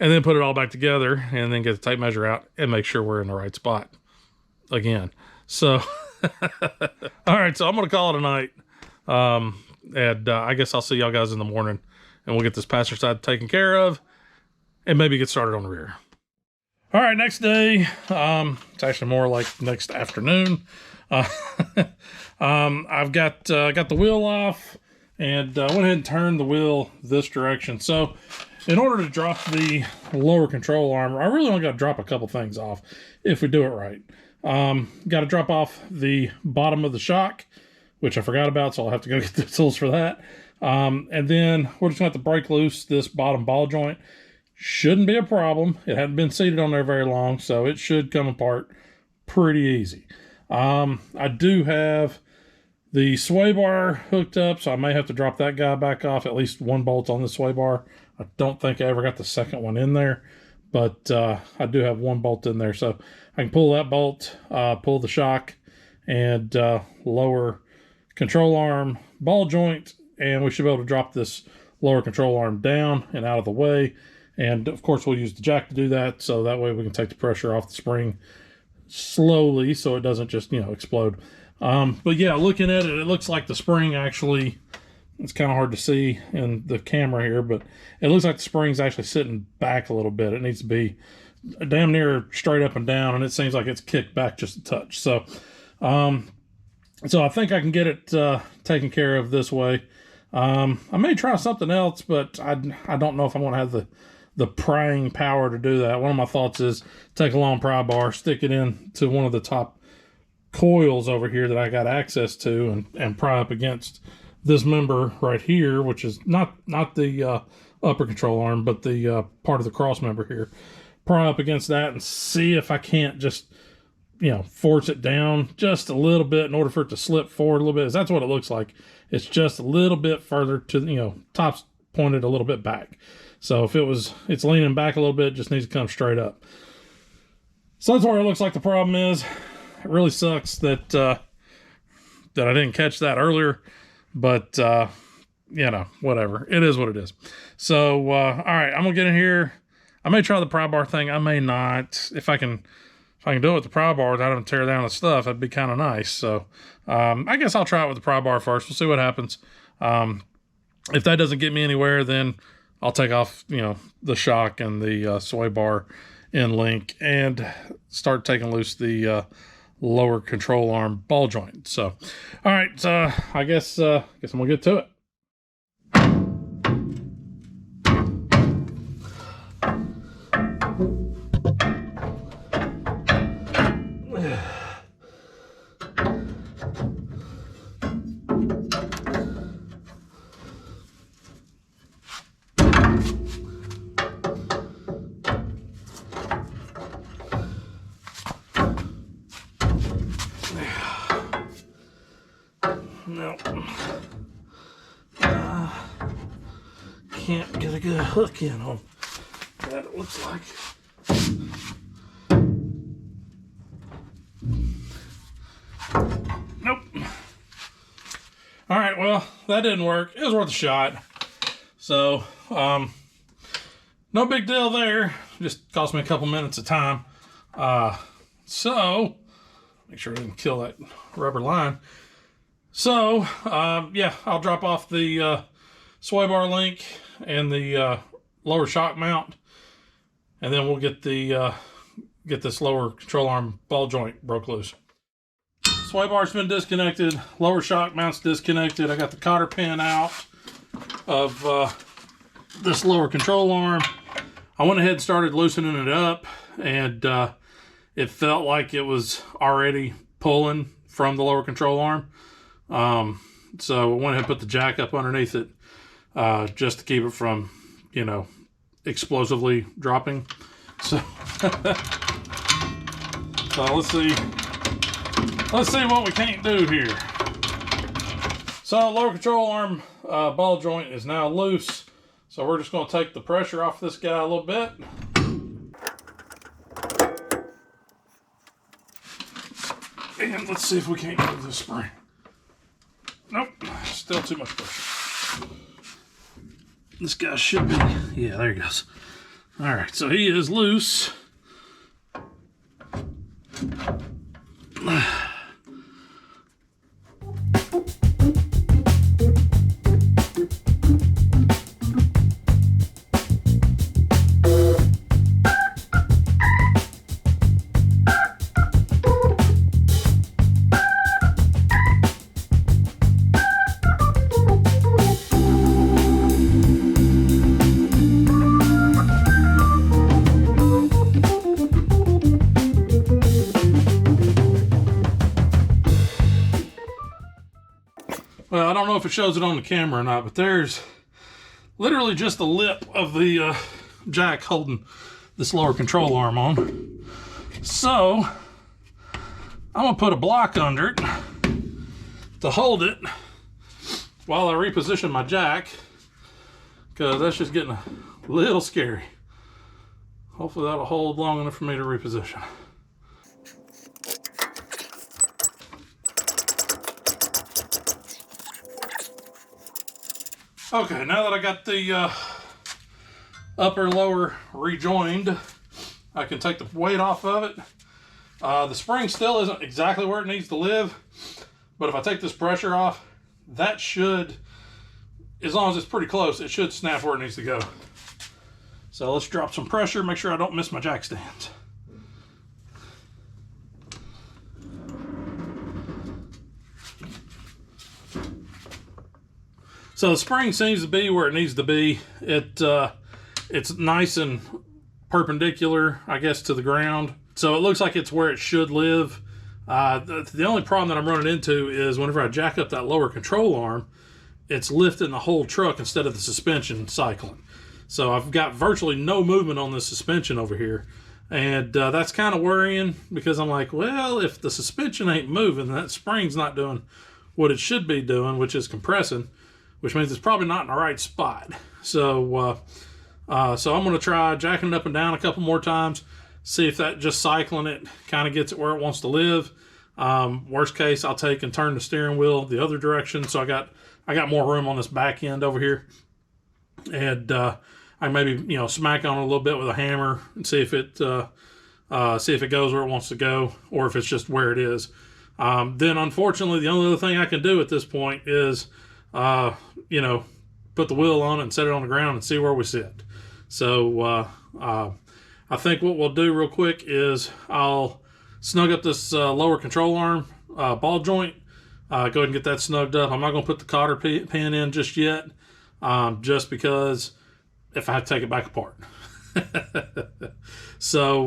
And then put it all back together and then get the tape measure out and make sure we're in the right spot again. So, all right, so I'm going to call it a night. And I guess I'll see y'all guys in the morning, and we'll get this passenger side taken care of and maybe get started on the rear. All right, next day. It's actually more like next afternoon. I've got the wheel off, and went ahead and turned the wheel this direction. So in order to drop the lower control arm, I really only got to drop a couple things off if we do it right. Got to drop off the bottom of the shock, which I forgot about, so I'll have to go get the tools for that. And then we're just going to have to break loose this bottom ball joint. Shouldn't be a problem. It hadn't been seated on there very long, so it should come apart pretty easy. I do have the sway bar hooked up, so I may have to drop that guy back off. At least one bolt on the sway bar. I don't think I ever got the second one in there, but I do have one bolt in there, so I can pull that bolt, pull the shock, and lower control arm ball joint, and we should be able to drop this lower control arm down and out of the way. And of course we'll use the jack to do that, so that way we can take the pressure off the spring slowly so it doesn't just, explode. But yeah, looking at it, it looks like the spring actually, it's kind of hard to see in the camera here, but it looks like the spring's actually sitting back a little bit. It needs to be damn near straight up and down, and it seems like it's kicked back just a touch. So so I think I can get it taken care of this way. I may try something else, but I don't know if I'm going to have the prying power to do that. One of my thoughts is take a long pry bar, stick it in to one of the top coils over here that I got access to, and pry up against this member right here, which is not the upper control arm, but the part of the cross member here. Pry up against that and see if I can't just, force it down just a little bit in order for it to slip forward a little bit. That's what it looks like. It's just a little bit further to, top's pointed a little bit back. So if it's leaning back a little bit, it just needs to come straight up. So that's where it looks like the problem is. It really sucks that I didn't catch that earlier, but whatever. It is what it is. So all right, I'm gonna get in here. I may try the pry bar thing. I may not. If I can do it with the pry bar without having to tear down the stuff, that'd be kind of nice. So I guess I'll try it with the pry bar first. We'll see what happens. If that doesn't get me anywhere, then I'll take off, the shock and the sway bar in link and start taking loose the lower control arm ball joint. So, all right, I guess I'm gonna get to it. No. Can't get a good hook in on that, it looks like. Nope. All right, well, that didn't work. It was worth a shot. So, no big deal there. Just cost me a couple minutes of time. So, make sure I didn't kill that rubber line. So, yeah, I'll drop off the sway bar link and the lower shock mount, and then we'll get this lower control arm ball joint broke loose. Sway bar's been disconnected, lower shock mount's disconnected. I got the cotter pin out of this lower control arm. I went ahead and started loosening it up, and it felt like it was already pulling from the lower control arm. So I went ahead and put the jack up underneath it, just to keep it from, explosively dropping. So, so let's see what we can't do here. So lower control arm, ball joint is now loose. So we're just going to take the pressure off this guy a little bit. And let's see if we can't move this spring. Nope, still too much pressure. This guy should be, yeah, there he goes. All right, so he is loose. it shows it on the camera or not, but there's literally just the lip of the jack holding this lower control arm on. So I'm gonna put a block under it to hold it while I reposition my jack, because that's just getting a little scary. Hopefully that'll hold long enough for me to reposition. Okay, now that I got the upper and lower rejoined, I can take the weight off of it. The spring still isn't exactly where it needs to live, but if I take this pressure off, that should, as long as it's pretty close, it should snap where it needs to go. So let's drop some pressure, make sure I don't miss my jack stands. So the spring seems to be where it needs to be. It's nice and perpendicular, I guess, to the ground. So it looks like it's where it should live. The only problem that I'm running into is whenever I jack up that lower control arm, it's lifting the whole truck instead of the suspension cycling. So I've got virtually no movement on the suspension over here. And that's kind of worrying, because I'm like, well, if the suspension ain't moving, that spring's not doing what it should be doing, which is compressing, which means it's probably not in the right spot. So I'm going to try jacking it up and down a couple more times, see if that just cycling it kind of gets it where it wants to live. Worst case, I'll take and turn the steering wheel the other direction, so I got more room on this back end over here, and I maybe smack on it a little bit with a hammer and see if it goes where it wants to go, or if it's just where it is. Then unfortunately, the only other thing I can do at this point is put the wheel on it and set it on the ground and see where we sit. So I think what we'll do real quick is I'll snug up this lower control arm ball joint, go ahead and get that snugged up. I'm not going to put the cotter pin in just yet, just because if I have to take it back apart. So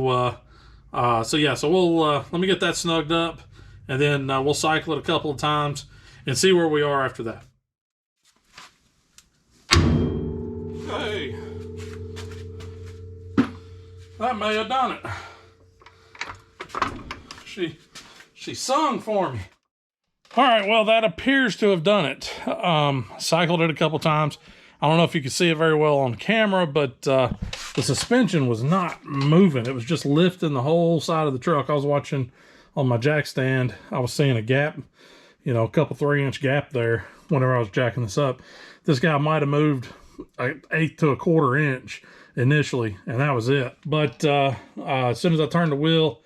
we'll let me get that snugged up, and then we'll cycle it a couple of times and see where we are after that. Hey, that may have done it. She sung for me. All right, well, that appears to have done it. Cycled it a couple times. I don't know if you can see it very well on camera, but the suspension was not moving. It was just lifting the whole side of the truck. I was watching on my jack stand. I was seeing a gap, a couple 3-inch gap there whenever I was jacking this up. This guy might have moved an 1/8 to 1/4 inch initially, and that was it. But as soon as I turned the wheel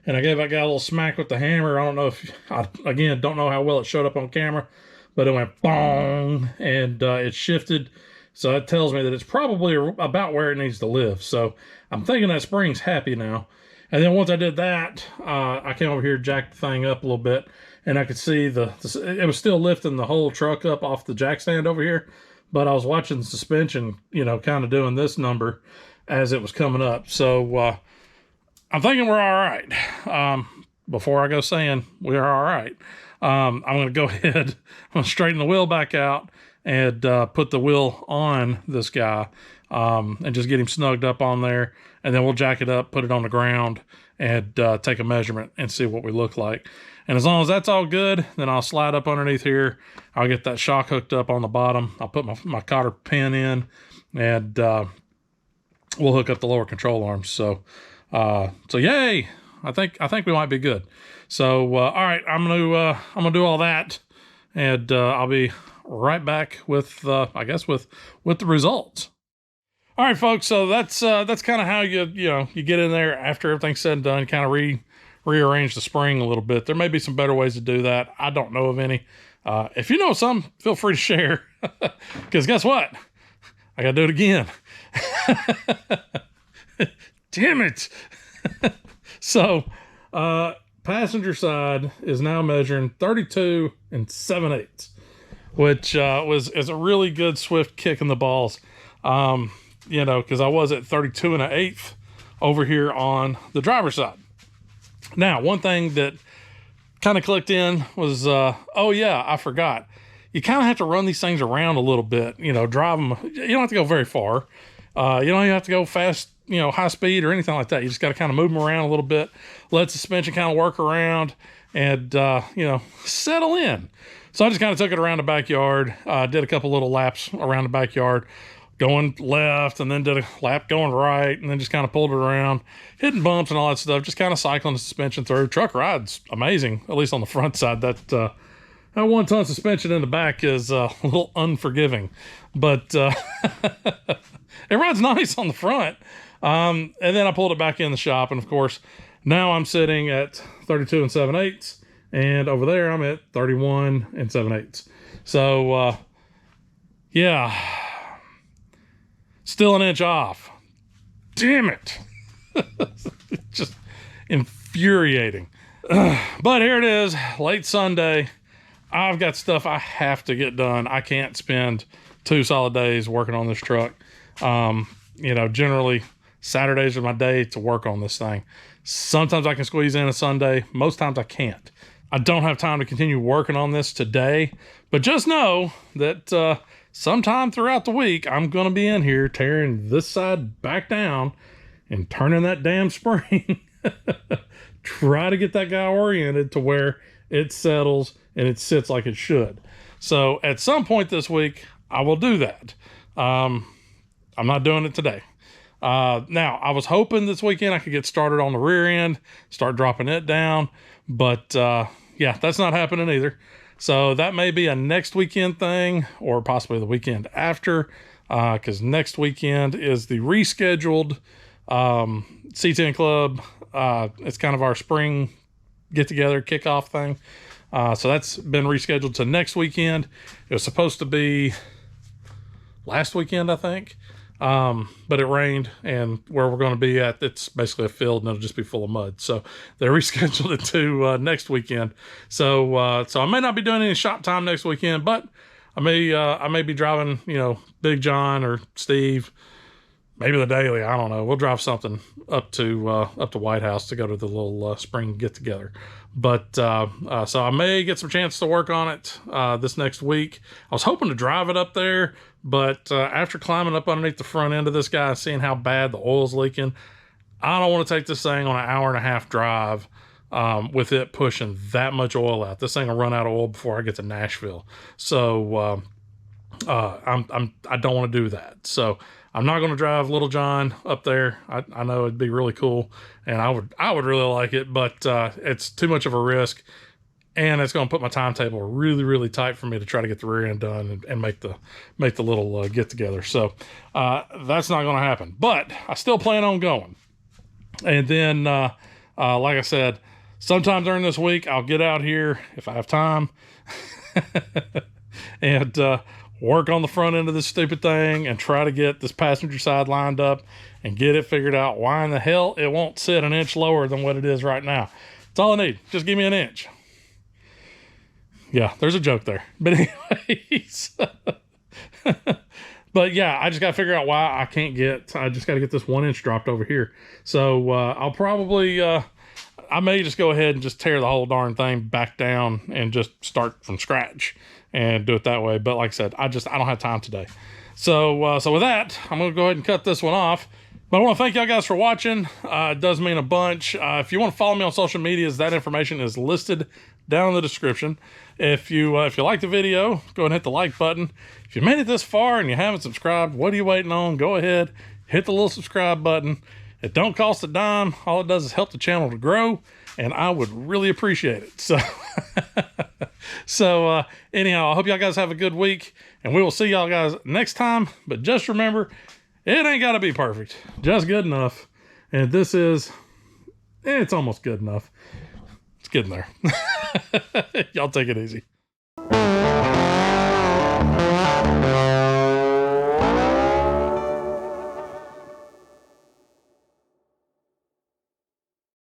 and I gave that guy a little smack with the hammer, I don't know if, again, don't know how well it showed up on camera, but it went bong, and it shifted. So that tells me that it's probably about where it needs to live. So I'm thinking that spring's happy now. And then once I did that, I came over here, jacked the thing up a little bit, and I could see it was still lifting the whole truck up off the jack stand over here. But I was watching the suspension, kind of doing this number as it was coming up. So I'm thinking we're all right. Before I go saying we are all right, I'm going to go ahead, I'm going to straighten the wheel back out and put the wheel on this guy and just get him snugged up on there. And then we'll jack it up, put it on the ground, and take a measurement and see what we look like. And as long as that's all good, then I'll slide up underneath here. I'll get that shock hooked up on the bottom. I'll put my cotter pin in, and we'll hook up the lower control arms. So yay! I think we might be good. So all right, I'm gonna do all that, and I'll be right back with I guess with the results. All right, folks. So that's kind of how you get in there after everything's said and done. Kind of rearrange the spring a little bit. There may be some better ways to do that. I don't know of any. If you know some, feel free to share. Because guess what? I gotta do it again. Damn it. So passenger side is now measuring 32 7/8, which is a really good swift kick in the balls. Because I was at 32 1/8 over here on the driver's side. Now, one thing that kind of clicked in was, oh yeah, I forgot. you kind of have to run these things around a little bit, you know, drive them. You don't have to go very far. You don't even have to go fast, you know, high speed or anything like that. You just got to kind of move them around a little bit, let the suspension kind of work around and, you know, settle in. So I just kind of took it around the backyard, did a couple little laps around the backyard, going left, and then did a lap going right, and then just kind of pulled it around, hitting bumps and all that stuff, just kind of cycling the suspension through. Truck ride's amazing, at least on the front side. That 1-ton suspension in the back is a little unforgiving, but it rides nice on the front. And then I pulled it back in the shop, and of course, now I'm sitting at 32 7/8, and over there I'm at 31 7/8. So, yeah, still an inch off. Damn it. Just infuriating. But here it is, late Sunday. I've got stuff I have to get done. I can't spend 2 solid days working on this truck. You know, generally Saturdays are my day to work on this thing. Sometimes I can squeeze in a Sunday. Most times I can't. I don't have time to continue working on this today, but just know that sometime throughout the week, I'm going to be in here tearing this side back down and turning that damn spring. Try to get that guy oriented to where it settles and it sits like it should. So at some point this week, I will do that. I'm not doing it today. Now, I was hoping this weekend I could get started on the rear end, start dropping it down, but yeah, that's not happening either. So that may be a next weekend thing or possibly the weekend after, because next weekend is the rescheduled C10 Club. It's kind of our spring get-together kickoff thing. So that's been rescheduled to next weekend. It was supposed to be last weekend, I think. But it rained, and where we're going to be at, it's basically a field and it'll just be full of mud. So they rescheduled it to next weekend. So I may not be doing any shop time next weekend, but I may be driving, you know, Big John or Steve, maybe the Daily. I don't know. We'll drive something up to White House to go to the little spring get together. But so I may get some chance to work on it this next week. I was hoping to drive it up there, but after climbing up underneath the front end of this guy, seeing how bad the oil's leaking, I don't want to take this thing on an 1.5-hour drive with it pushing that much oil out. This thing will run out of oil before I get to Nashville. So I don't want to do that. So I'm not going to drive Little John up there. I know it'd be really cool, and I would really like it, but it's too much of a risk, and it's going to put my timetable really, really tight for me to try to get the rear end done and make the little get together. So that's not going to happen. But I still plan on going. And then, like I said, sometime during this week I'll get out here if I have time, and work on the front end of this stupid thing and try to get this passenger side lined up and get it figured out. Why in the hell it won't sit an inch lower than what it is right now? That's all I need. Just give me an inch. Yeah, there's a joke there. But anyways, but yeah, I just got to figure out why I just got to get this 1 inch dropped over here. So I'll probably, I may just go ahead and just tear the whole darn thing back down and just start from scratch and do it that way. But like I said, I don't have time today. So with that, I'm going to go ahead and cut this one off. But I want to thank y'all guys for watching. It does mean a bunch. If you want to follow me on social medias, that information is listed down in the description. If you like the video, go ahead and hit the like button. If you made it this far and you haven't subscribed, what are you waiting on? Go ahead, hit the little subscribe button. It don't cost a dime. All it does is help the channel to grow, and I would really appreciate it. So, anyhow, I hope y'all guys have a good week, and we will see y'all guys next time. But just remember, it ain't got to be perfect, just good enough. And this is, it's almost good enough. It's getting there. Y'all take it easy.